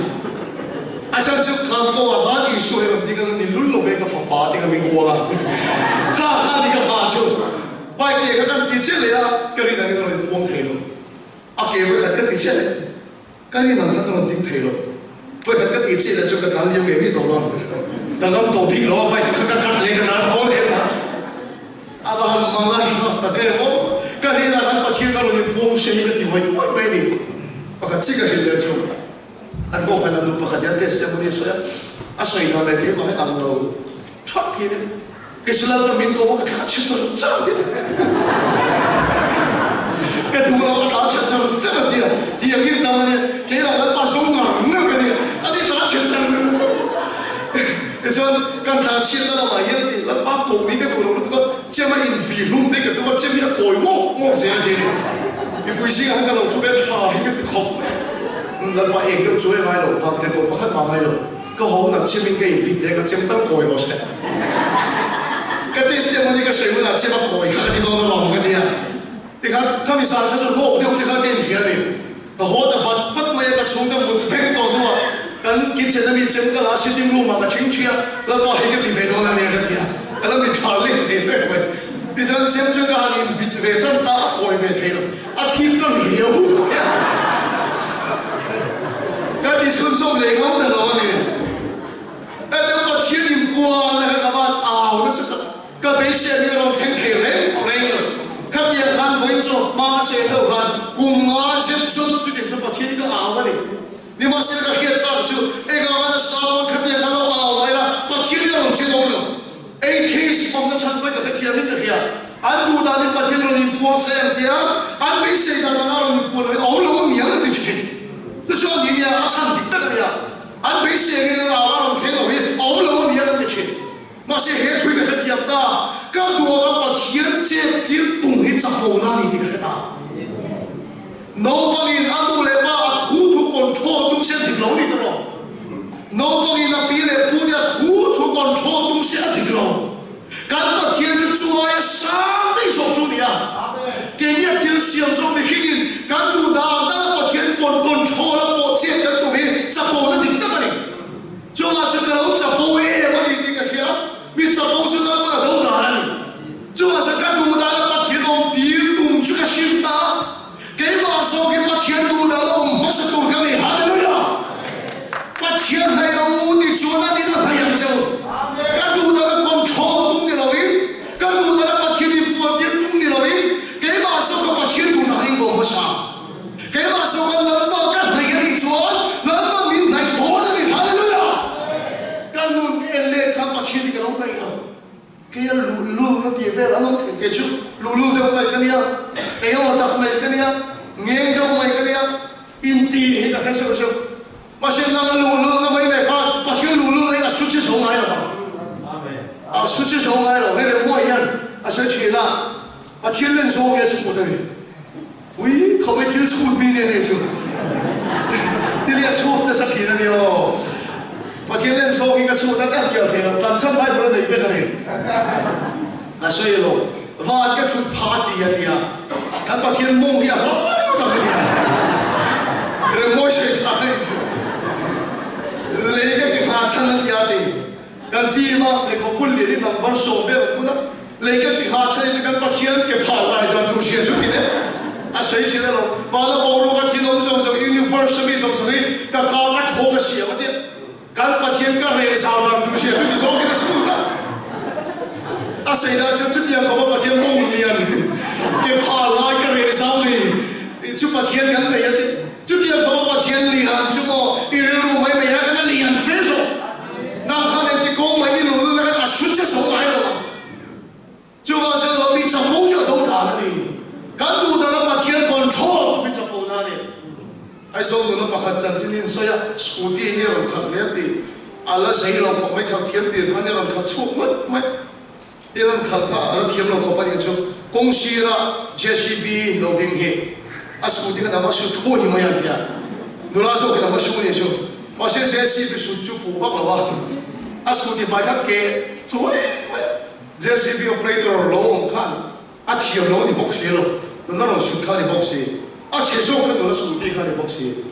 哎，像就看过啊，他你说的那个你沦落为个方法，这个民国了，他那个马就，外地个咱地这里啊，跟你那个人光退了，啊，给我看跟地这里，跟你那个人顶退了，不看跟地这里就个谈就没味道了，但咱都平了，外看看你个哪好嘞，啊，把慢慢说，大概我跟你那咱把天高人光谁个地方我没的。Pakat siga hilir jo, aku kan anu pakat dia tes yang muni saya, asal ina lagi pakai anu, tak kini, kesulitan kami tu pakai kacau jauh dia, kedua orang kacau jauh dia kini namanya, kira orang pasung orang dia, adi kacau jauh, kecuali kan kacau dalam ayat ni, lepas kau ni kan orang tu cuma infilum ni kan tu cuma koi ngok saja dia. Ibu isi kan kalau tu kan faham itu kau, lepas ekor cuy mai lo, faham tempo pakai mamai lo, kau nak ceming ke infit dia kan cemang koi bos kan, ketika setiap mana kita sering nak cemang koi, kan di dalam orang kan dia, dia kami sahaja tu kau dia kan dia ni, kau dah fat mai kita cungdam feng tu tu, kan kita ni cemang lasi di rumah kan cingcia, lepas ekor di vedon ni kan dia, kalau di thalik dia, di sana cemang kan ni vedon tak koi vedon. 啊，天更热呀！嗰啲酸酸嚟講得攞你，兩個天然光咧，咁啊熬都識得，個比些呢個天氣冷嘅，今日看會做馬些都看，公馬些做就點做把天個熬嘅你馬些個熱到就，一個晚的燒，今日看到熬來啦，把天要知道了，AK 放得成為個天然的呀。 Anu tadi pasien orang puasa dia, anu bisa dalam orang puasa, orang ni yang dicuci. Tujuan ini yang asal kita dia, anu bisa ni orang tengok ni, orang ni yang dicuci. Masih hebat juga tiap dah. Kalau orang pasien cek dia tunggu campur nani di kereta. Nobody anu lepas hutu kontrol tu saya di laut itu loh. Nobody nak pilih punya hutu kontrol tu saya di laut. Kan pasien tu cuma yang sampai sokju dia. Kini pasien siang sore begini, kan tu dah pasien pun kontrol lah pasien kan tu ni campur nanti tak ni. Cuma sekarang campur apa ni dia, mi campur sudah pada tahu dah ni. Cuma sekarang tu dah pasien orang dia tu juga cinta. Kini masuk ke pasien tu dah masuk tu kami haleluya. Pasien hai orang ni cuma nanti dah bayar jauh. Kan tu dah kontrol. Kaya masuk ke dalam kan negeri Tuhan, lalu minta Tuhan lagi, haleluya. Kanun elek kan pasien di dalam negeri. Kaya lulu nanti lalu keju lulu dia mai kania, ayam otak mai kania, ngengkau mai kania, inti kita kasih kasih. Masih nang lulu nang mai mereka, pasien lulu ni suci sungai lah. Suci sungai lah, ni semua yang asal cina, pasien lain sungai semua tadi. 喂，可没听出名的那就，你连出那是听的哟。把天人说一个出，他干掉去了，咱上海不能那边的嘞。啊，所以咯，挖个出 party 呀的呀，咱把天梦呀，哎呦，那个的，人摸谁他那就，那个给他成了家的，跟地方那个本地的那帮手别了不能，那个给他成就跟把天给跑来的都写出来的。 啊，谁知道咯？完了，保罗个听到说 universal 什么什么，个高个头个写不的，干把天个热烧了，都写就是说给他说了。啊，谁呢？就这边可把天梦里啊，给怕了个热烧的，就把天跟热的，这边可把天凉，就么一人路没没跟他凉分手，那他那的公门的路那个出去手来了，就把这个你怎么就都打了你？ kan tu dalam pasien kontrol tu bisa pun ada. Aisyah dulu pakai janjian 所以属地也有看那的，阿拉谁了我没看天的，看那人看错没，那人看他阿拉天了我不定就公司啦 JCB 楼顶去，属地个那个是错你们样的，努拉说给那个修的修，我现在 JCB 属就符合了吧，属地把它给做JCB operator 楼我看，天楼你不学了，那种是看你不学，其实我看到了属地看你不学。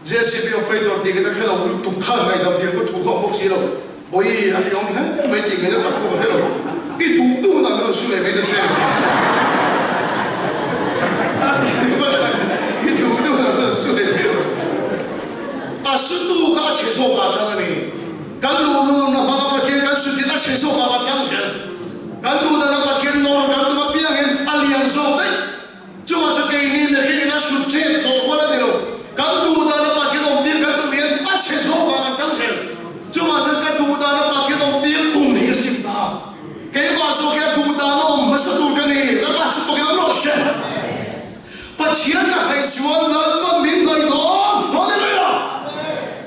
JCB operator di kita kalo tukang mai dam dia ko tukang box hilo boy ari yong ha mai di kita tak ko hilo itu tu na ko sule mai de se itu tu na ko sule hilo asu ka che so ka tang ni kan lu na ma pa thien kan su di na che so ka ba tang chen kan du na pa thien no kan tu ma piang en alian so dai cuma se ke ni ne ke na su che so ko la de lo kan du na切磋吧，当前，就马上该读到那把铁东边公平性的，给马说给读到那我们是读给你，那把是不给他落实，把钱拿来说，那把命来夺，好的没有？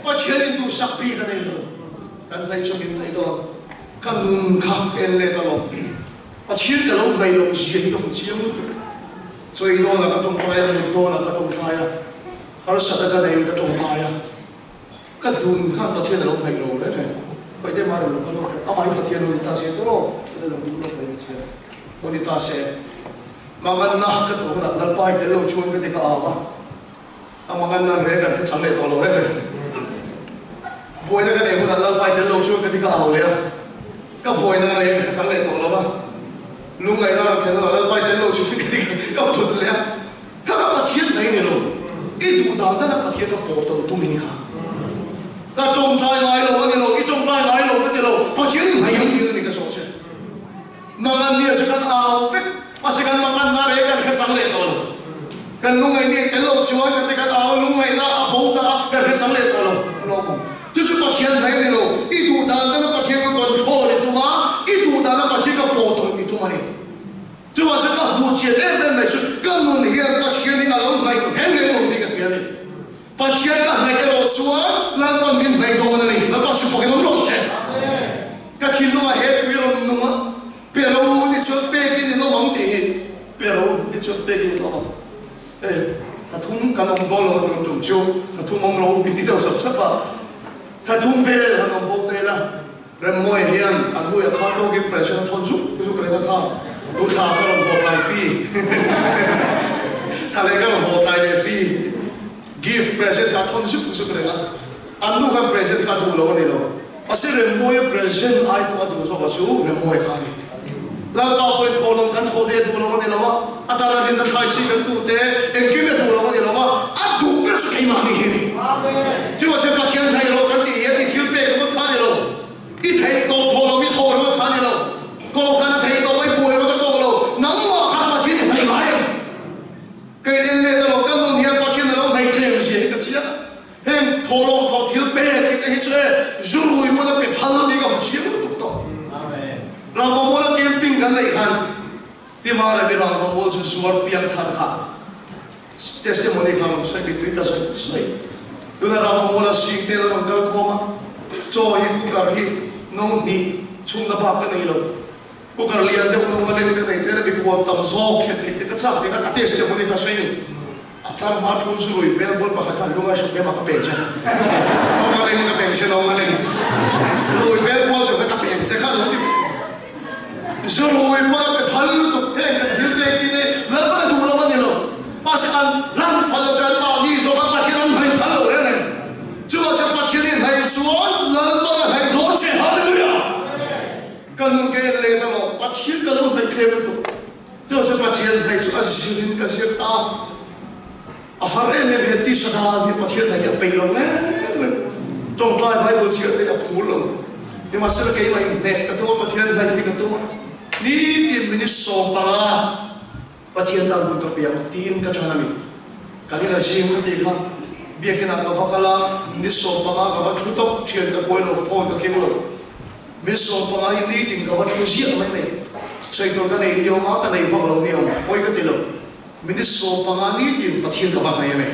把钱都上逼个那个，干来就命来夺，干农卡给来的咯，把钱的老没有钱用钱的，最多那个种花呀，最多那个种花呀，而实在个那个种花呀。kan dun kan pathian lo mai lo le pai de mar lo ko amai pathian lo ta se to lo lo du lo pai che oni ta se mangan na ka to na dal pai de lo chuan ka de ka ava amangan na re ka chang le to lo le boy na ka de ko na dal pai de lo chuan ka de ka ava le ka boy na re ka chang le to lo ba lu ngai na ka na dal pai de lo chuan ka de ka put le ka pathian nei ne lo i du da na pathian ka po to tu min ka那种在来了，你喽，一种在来了，你喽，把钱你还用你的那个手去，那么你也是看啊，我是看慢慢拿来看看上来多了，跟弄个你跟老喜欢跟这个啊，弄个那啊包的跟看上来多了，老公，就是把钱来你喽，一度打那个把钱个管错了，对吗？一度打那把钱个波动，你懂吗？你，就我是个不钱的，没事，跟弄你个把钱你拿老买个，很多弄你个别的。把钱干那个老说，那把民没多呢哩，那把是不给他们落实。个天弄啊，黑土了弄啊，别喽，你说别给你弄忙的，别喽，你说别给你弄忙，他通干弄包了，弄中秋，他通忙喽，比你都熟悉吧？他通别他弄包的啦，人莫一样，俺都要看到给本身他做，就是给他看，都看他弄包来飞，他那个包来飞。gift present ka thon su su krega andu ka present ka du lo ne lo ase remoy present ai po adu so basu remoy ka ni la pa po thon kan tho de du lo ne lo atala rin da khai chi kan tu te en ki me du lo ne lo adu per su kai ma ni he amen ji wa che pa thian thai lo kan ti ye ti thil pe ko tha ne lo i thai to tho lo mi tho lo tha ne lo ko kan thai to bai pu lo to lo nang ma kha ma thi thai mai ke den le lo kan no ni pa thian lo nai hem tholong tho thil pe ke hi chhe zurui mo da pe phal ni ga chi mo tuk to amen ram ko mo la camping kan lai khan pi ma la bi ram ko mo su suar piang thar kha testimony khan sai bi tuita sai tu na ram ko mo la sing te la kal ko ma cho hi ku kar hi no ni chung na ba ka nei lo ku kar lian de no ma le ke nei te bi ko tam so khe te ka chak te ka testimony ka sai ni tar ma thun su roi ber bol pa kha lunga shu ke ma ka pencha no ma le ka pencha no ma le roi ber bol su ka pencha kha lo ti su roi ma pe phal lu to he ka thil de ki ne la ba du lo ma ni lo pa se kan ran phal lo ja ta ni so ka pa ki ran hai phal lo re ne chu wa cha pa ki ni hai su la ba hai do che hallelujah kan nun ke le ta mo pa chi ka lo hai kle to chu se pa chi hai chu a si din ka se ta ahare me beti sada ni pathian na ya peilo ne trong trai bible chia te ya phul lo ni ma se ke mai ne ka to pathian na ni ka to ni ti ni so pa pathian da bu ka pe tin ka thana mi ka ni la ji mu ti kha bia ke na ka fakala ni so pa ka ba thu top thian ka ko lo phone ka ke lo mi so pa ni tin ka ba thu ji mai ne sai to ka nei yo ma ka nei fa lo ni om oi ka ti lo Ministro pangani din pathian ka vai mai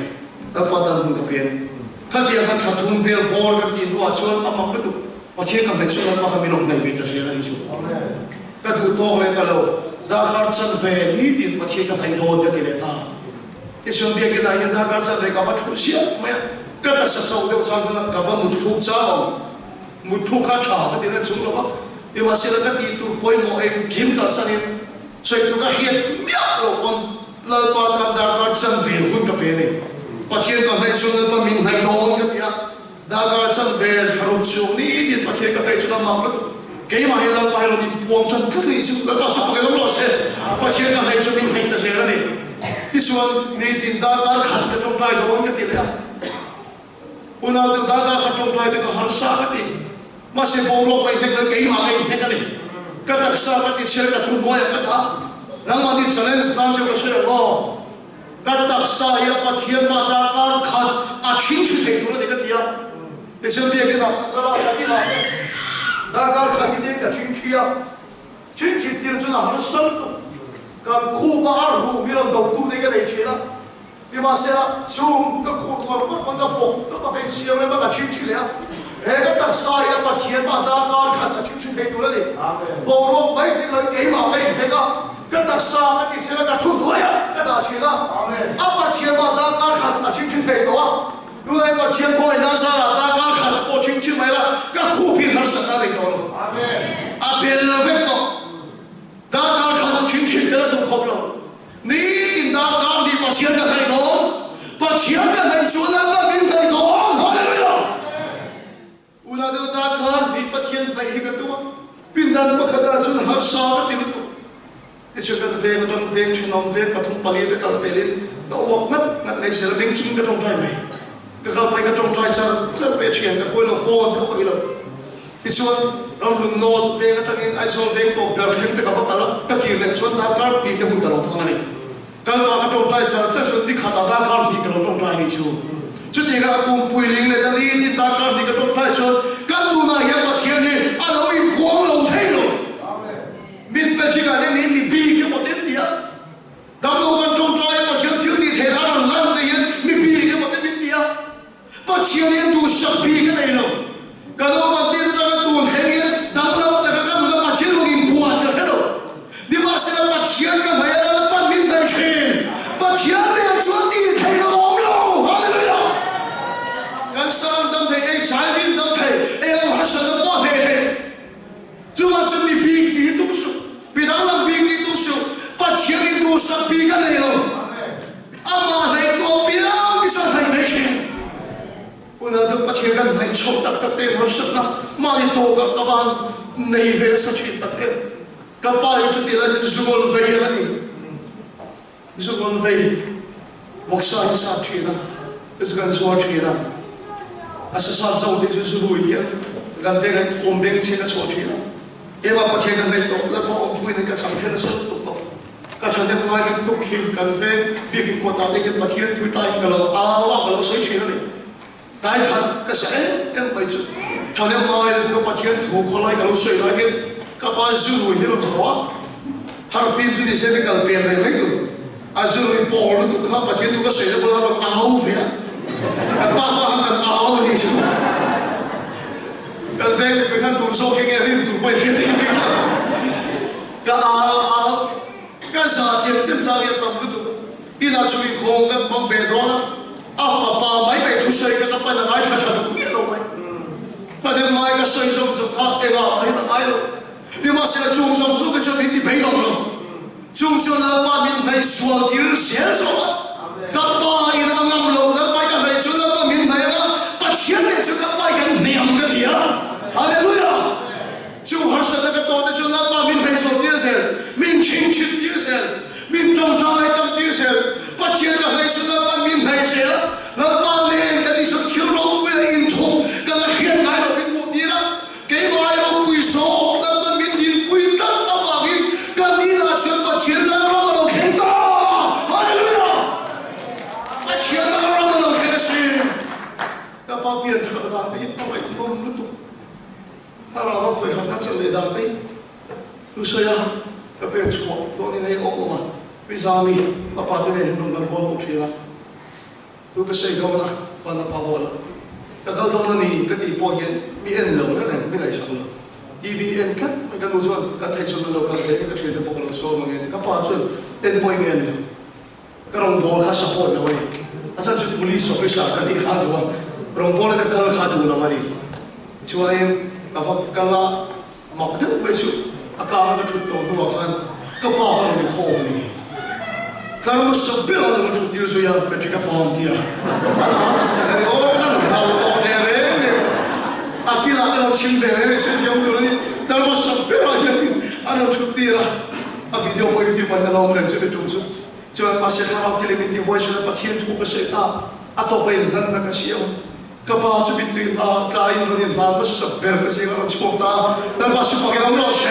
ta pa dan ka pen khát tiền khát thun về bor cái tiền đồ chuan âm mặc cái đồ mà chia cầm về chuan mà kami lộng này về cái gì này chứ cái đồ to này ta lâu đã khát chân về ní tiền mà chia cầm thành thôn cái tiền ta cái xuân biếc cái này đã khát chân về cả vật chủ xiết mày cái ta sắp sâu đều sang cái vật một thuốc sao một thuốc khát trả cái tiền này chúng nó nhưng mà sẽ là cái tiền tu bồi mồ em kiếm cả sang em所以都个hiện妙了光，那把大家真为混个别的，把天个那说那把民还弄个呀，大家真为他们兄弟的把天个那就那忙了，给嘛也那把了你光真可以就那把说不给他老些，把天个那就民还那些了呢，你说你听大家看的中来弄个的呀，我那等大家看中来这个很傻个的，嘛是包罗没那个给嘛给那个的。Katak sa katit siya katubuhay kata nang mati challenge lang siya kasi ako katak sa iya patiyan madakar khat achin chute dulu dekat dia esok dia kita kalau tadi lah dakar khat dia achin chia chin chin dia cuna harus sel kan kuba arhu miram daudu dekat dia cila di masa zoom ke kuba apa pok ke pakai siapa yang pakai chin chin ya katak sa iya patiyan madakar khat achin chute dulu deh borok baik di lagi kema baik mereka katak sa katit siya katubuhay kata cila apa siapa dakar khat achin chute doa Dua yang macam kau ini nasa tak kau kan kau cincin mereka kau kupi harus sedar itu. Apel level tu, tak kau kan cincin kita tu kau belum. Ni tidak kau di pasien kan itu, pasien kan itu sudah kan minta itu. Haleluya. Ulah tu tak kau di pasien baik itu, pindah berkata sudah harus sahaja itu. Itu kan veng macam veng cinom veng patung palit kalau pelin, kau wakmat ngat nesel veng cium ke trong trai cái kalau mereka trong trai chân về chuyện cái khối là phone cái khối là cái xuân ông đừng nốt về cái thằng anh xuân về tổ biểu hiện cái các bạn cái kiểu này xuân ta cắt đi cái hụt cái lòng thằng này cái mà cái trong trai chân xuân đi khát ta cắt đi cái lòng trong trai này chứ chứ thì cái cùng bùi linh này ta đi ta cắt đi cái trong trai xuân cái lu này hiện mà thiên này anh ơi quăng lâu thế rồi mình phải chỉ cái này mình bị cái một điểm gì á đào đâu cái trong trai mà thiên thiếu đi thế nào là lần này mình bị cái một điểm gì á But you need to speak it alone. Kalau kau tidak dapat tuan khengen, dalam tak akan mudah macam ni buat dah hello. Di masa macam kan bayar dapat minta chen, macam ni cuan di thay long lo, haleluya. Kan sekarang dah thay, cai bin dah thay, hasil dah buat thay. Cuma macam ni big ni tu su, bidalam big ni tu su, macam ni tu speak it alone. Ama thay tu bilang di sana thay macam. Una tu pasien kan hai chok tak tak te har sat na mali to ka kawan nei ve sa chi tak te ka pa yu chu ti la zugol ve la ni zugol ve moksa sa chi na tu kan so chi na asa sa zo ti zu bu ye kan ve kan om beng chi na so chi na e ma pasien kan nei to la mo om pui ne ka sam phe na so to ka chan de ma ni tu khi kan ve bi ki ko ta de ke pasien tu ta in ka lo a wa ka lo so chi na ni Tại thật cái sẽ em phải chụp thằng em nói cái phát hiện thủ khó lại cái lúc sợi lại cái các bạn dư lùi như là khó hàng phim chú đi xem cái cái biển này mấy cái dư lùi bỏ nó tụt khắp phát hiện tụt cái sợi nó bao nó áo về cái ba pha hàng cần áo mà đi chứ cái về cái khăn tụt sâu cái nghe riêng tụt bay đi cái áo cái giá tiền chân giá tiền tầm nó tụt đi là chui không cái bằng về đó Apa mai kai thu sei ka pa na ngai tha tha du ni lo mai pa de mai ka sei jong so ka e ga ai ta ai lo ni ma se chung jong so ka cho bi ti bai lo lo chung so la pa min bai sual dir sia so ka pa i na ngam lo la pa ka bai so la pa min bai la pa chian de so ka pa ka niam ka dia hallelujah chung har sa ka to de so la pa min bai so dir se min ching chit dir se min tong tai tam dir se pa chian ka bai so la pa min bai se Hãy subscribe cho kênh Ghiền Mì Gõ để không bỏ lỡ những video hấp dẫn. Lu ka sei gona pada pawola kalau dong ni keti pohian BN lo na mi lai sang lo TVN kat kan nu chuan kan thai chuan lo kan thai ka thei de pok lo so mangen ka pa chuan en poi BN lo ka rong bol kha support na wai asa chu police officer kan ni kha do rong bol ka kal kha do na mari chuan ka fa kala mak de mai chu aka ka thu to do khan ka pa ha ni kho ni kan mo so pe lo mo chu dir so ya pe ka pa on dia ana ka ni o kan lo de re aquilo que não tinha interesse, se eu não tinha, então eu só pelo menos a não chuteira, a vídeo foi de para não lembrar de tudo, já passei lá aquele vídeo hoje na patinha de pouco cheita, a topa ele na caixinha, capaz de vir lá, cair no nível lá, mas só pelo que se não descontar, não posso fazer não loche,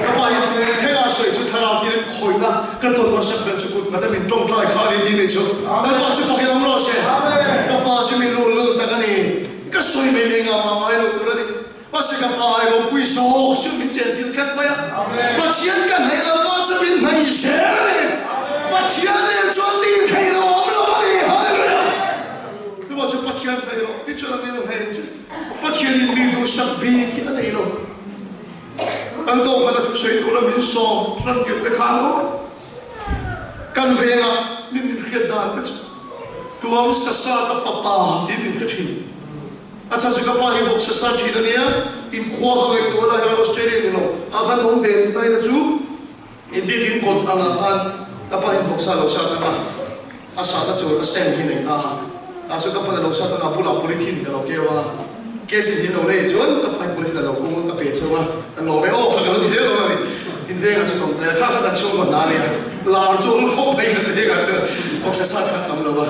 capaz de ter a sua isso cara aquele coisa, que todo mundo sabe que o cara me toma trai cara de nisso, não posso fazer não loche, capaz de me lulu tá ganhando cái suy mê mê ngào mà ai đâu tôi đi bác sĩ gặp ai đâu quý số chứ mình chuyện gì khác mấy bác sĩ cái này là bác sĩ mình này sẽ này bác sĩ này cho đi thay đồ ông lo đi hay rồi tôi bảo cho bác sĩ thay đồ biết cho nên là hay chứ bác sĩ đi đồ sắp bị cái này rồi anh tôi phải là chụp sấy tôi là mình so rất nhiều cái khám đó cần về là mình khiết đàn cái tôi ông sát sát tập tập đi mình cái gì acha juga pahi bok sesa jina nia in khua hangai to la hera Australia ni lo akan dong den tai na chu in din kot ala khan ta pahi bok sa lo sa ta ma asa ta chu stand hi nei ta asu ka pa lo sa ta na pula politin ka lo ke wa ke si hin lo le chuan ta pahi politin lo ko ka pe chawa no me o ka lo di je lo ni in ve ga chu tong ta kha ka chu ma na ni la chu kho pai ka te ga chu bok sesa ka tam lo ba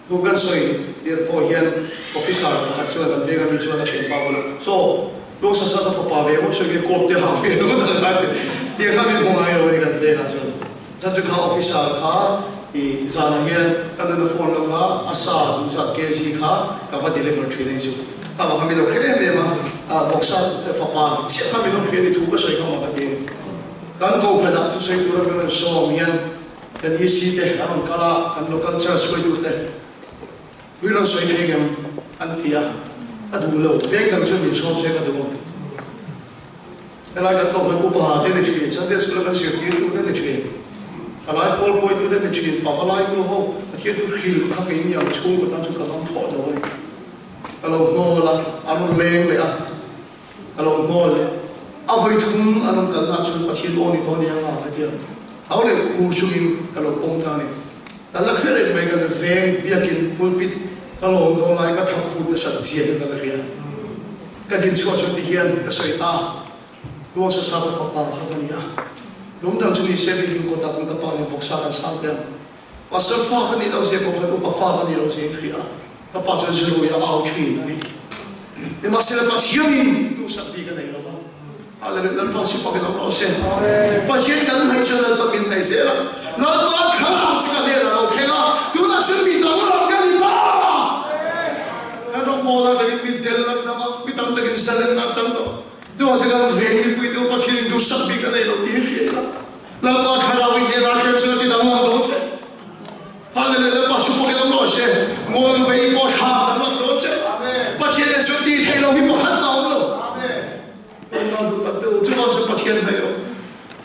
bukan soi dia pohian officer kat chuan an vega mi chuan a chen pa bola so lo sa sa ta fa pa ve mo soi ke kot te ha ve lo ta sa te dia kha mi mo ai lo ni kan vega chuan cha chu kha officer kha I zana hian kan na phone lo kha asa du sa ke ji kha ka va deliver thile chu ta ba kha mi lo khele me ma a boxa fa pa chi kha mi lo khele tu ba soi ka ma ka te kan ko kha da tu soi tu ra me so mian kan yi si te am kala kan local church soi tu te we don't say anything antia adu lo veng dang chu mi so se ka du ela ga to ko pa de de chi sa de skula kan se ti tu de chi ala pol poi tu de chi pa pa lai ko ho a thi tu khil kha ke ni am chu ko ta chu ka lam tho do alo no la anu leng le a alo no le a voi thum anu kan na chu pa thi lo ni to ni anga ha ti au le khu chu in ka lo pong ta ni ta la khere de ga de veng biakin pulpit ka lo do lai ka thak fu na sa zia ka la ria ka din chu chu ti hian ka soi ta lo sa sa ta fa pa kha ni a lom dang chu ni se be hin ko ta kun ka pa ni bok sa kan sa tem pastor fa kha ni lo se ko kha pa fa ni lo se khria ka pa chu zero ya au chi ni e ma se la pa hiani tu sa ti ka nei lo va ale le pa si fa ke lo se pa chen kan hai chu na pa min nei se la la pa kha la su ka de la lo khe la tu la chu mi dang la ka ni ta ka ro mo la ri mi del la ta mi tam ta ki sa le na chang to tu se ka ve ni ku do pa chen du sa bi ka nei lo ti ri la pa kha la wi de la khe chu ti dang la do che ale le pa chu pa ke lo se mo ve po kha la do che pa chen chu ti the lo hi po kha na lo tu vas se patien hayo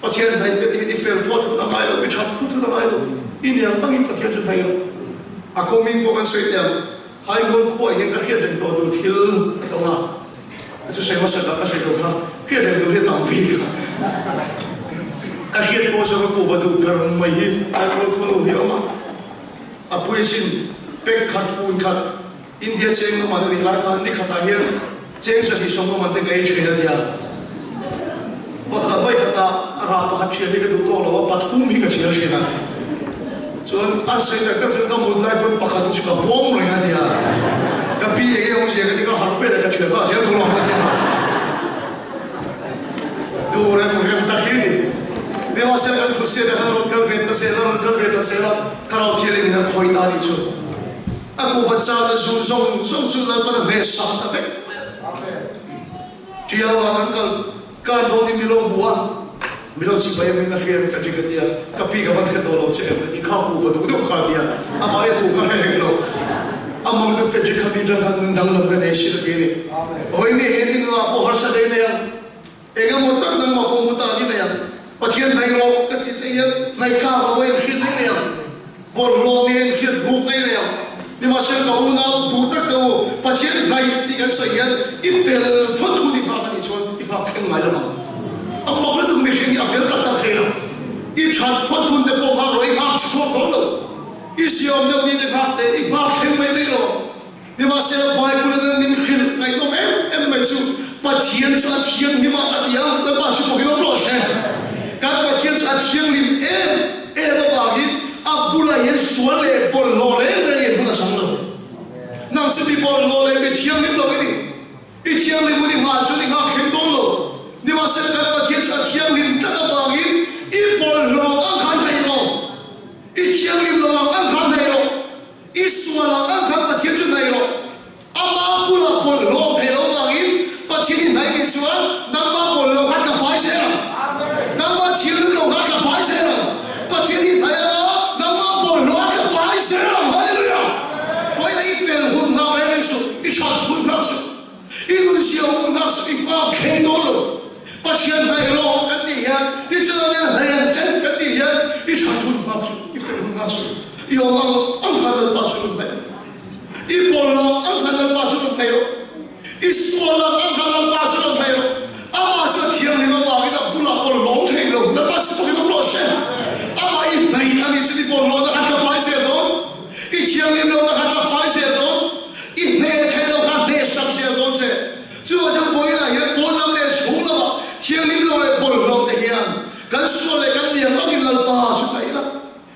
patien hay que di fer foto na mai lo bi chat foto na mai lo ini ang pangin patien ju hayo ako min po kan soi tiam hai mon ko ay ka hian den to du thil to na chu se ma sa ka se do tha hian den du hi tam pi ka hian po so ko ba du per mai hi ai ko ko lo hi ma apoi sin pek khat fun khat india cheng ma ni la khan ni khata hian cheng sa hi song ma te kai chhe na dia pakha vai khata ra pakha chhe ni ka du to lo pa thum hi ka chhe chhe na chuan ar sei ta ka chu ka mud lai pa pakha chu ka bom ro na dia ka pi e ge o je ka ni ka har pe ka chhe ba se du lo na dia du re mo ge ta hi ni ne wa se ka khu se da ro ka ve ta se ro ka ve ta se ra ka ro thi ni na khoi ta ni chu aku va sa da zu zong chu na pa na ne sa ta ve Dia orang kan do ni milo buat milo si bayar mina hian ka tiga dia kapi ka van ka do lo che ni kha ku va du kha dia ama e tu kha he lo among the federal computer has been done on the nation again. When the heading of Pohasa, Egamotan and Mokomuta, but here they know that it's a like car away hitting them. Borlonian hit group them. They must have gone out to the but yet night they can say if they'll put to the party, if I can my love. I'm not going to make any of the each had put to the Boha right up to is your milk the fact that it marked him with little. They must have five good in hill like no and my two, but here's at him at the young, the bash of your blush. God, but here's at him in ever Abula yes, Swale, Paul Lore, and Bunasano. Now, some people Lore with him in the wedding. It's young with him, shooting up him dolo. They must have got kids at him in Tatabagin, if Paul Law, can't know. It's young in Law, can't know. Iswala, can't get to know. Amapula Paul Law, Pelogin, but he didn't like it one, Namba Paul Law, had to fight him. Namba children of had to fight him. But he didn't like but she had my law at the end. This is an end, at the end. It's a good master. If they will master, your mom, uncle, master of men. If all long, uncle, master of men. It's so long, uncle, master of men. I was a tear in a line of Bula or long tail, the master of the blossom. I in pain and it's the ball on the sacrifice at all. It's young in the sacrifice at all. It may tell of their subsidy, don't say. So as a boy, I have born on their school. Here in the ball of the hand, Gansol and the Aguilar Bas,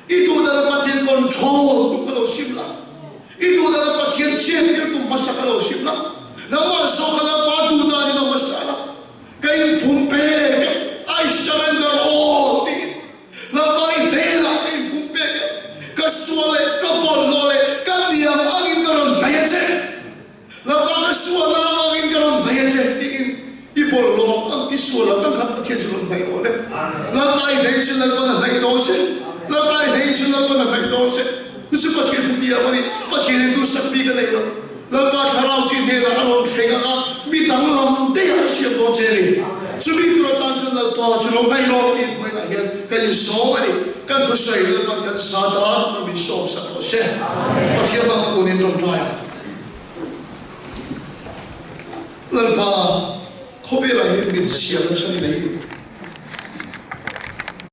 Itu the Patian control to Shimla. Itu the Patian champion to Masakalo Shimla. Now I saw the Patu in the Masala. Gain Pumpe, I surrender all. The Bai Bela in Pumpe, Gasole, Kapol Lore, Gandia, Agingaron Bayase. The Bagaswala Agingaron Bayase. People long is so long, come to my own. Not my nation, not one of my dogs. Not my nation, not one of my dogs. This is what you to be a money, but you do some bigger later. Not my house in there, I don't take up, meet them, they are ship on jelly. To be to a national portion of my law in my head, can you so many? Can to say that one can start out and be so share. But you're not going into trial. Little Copyright in Sierra Leone.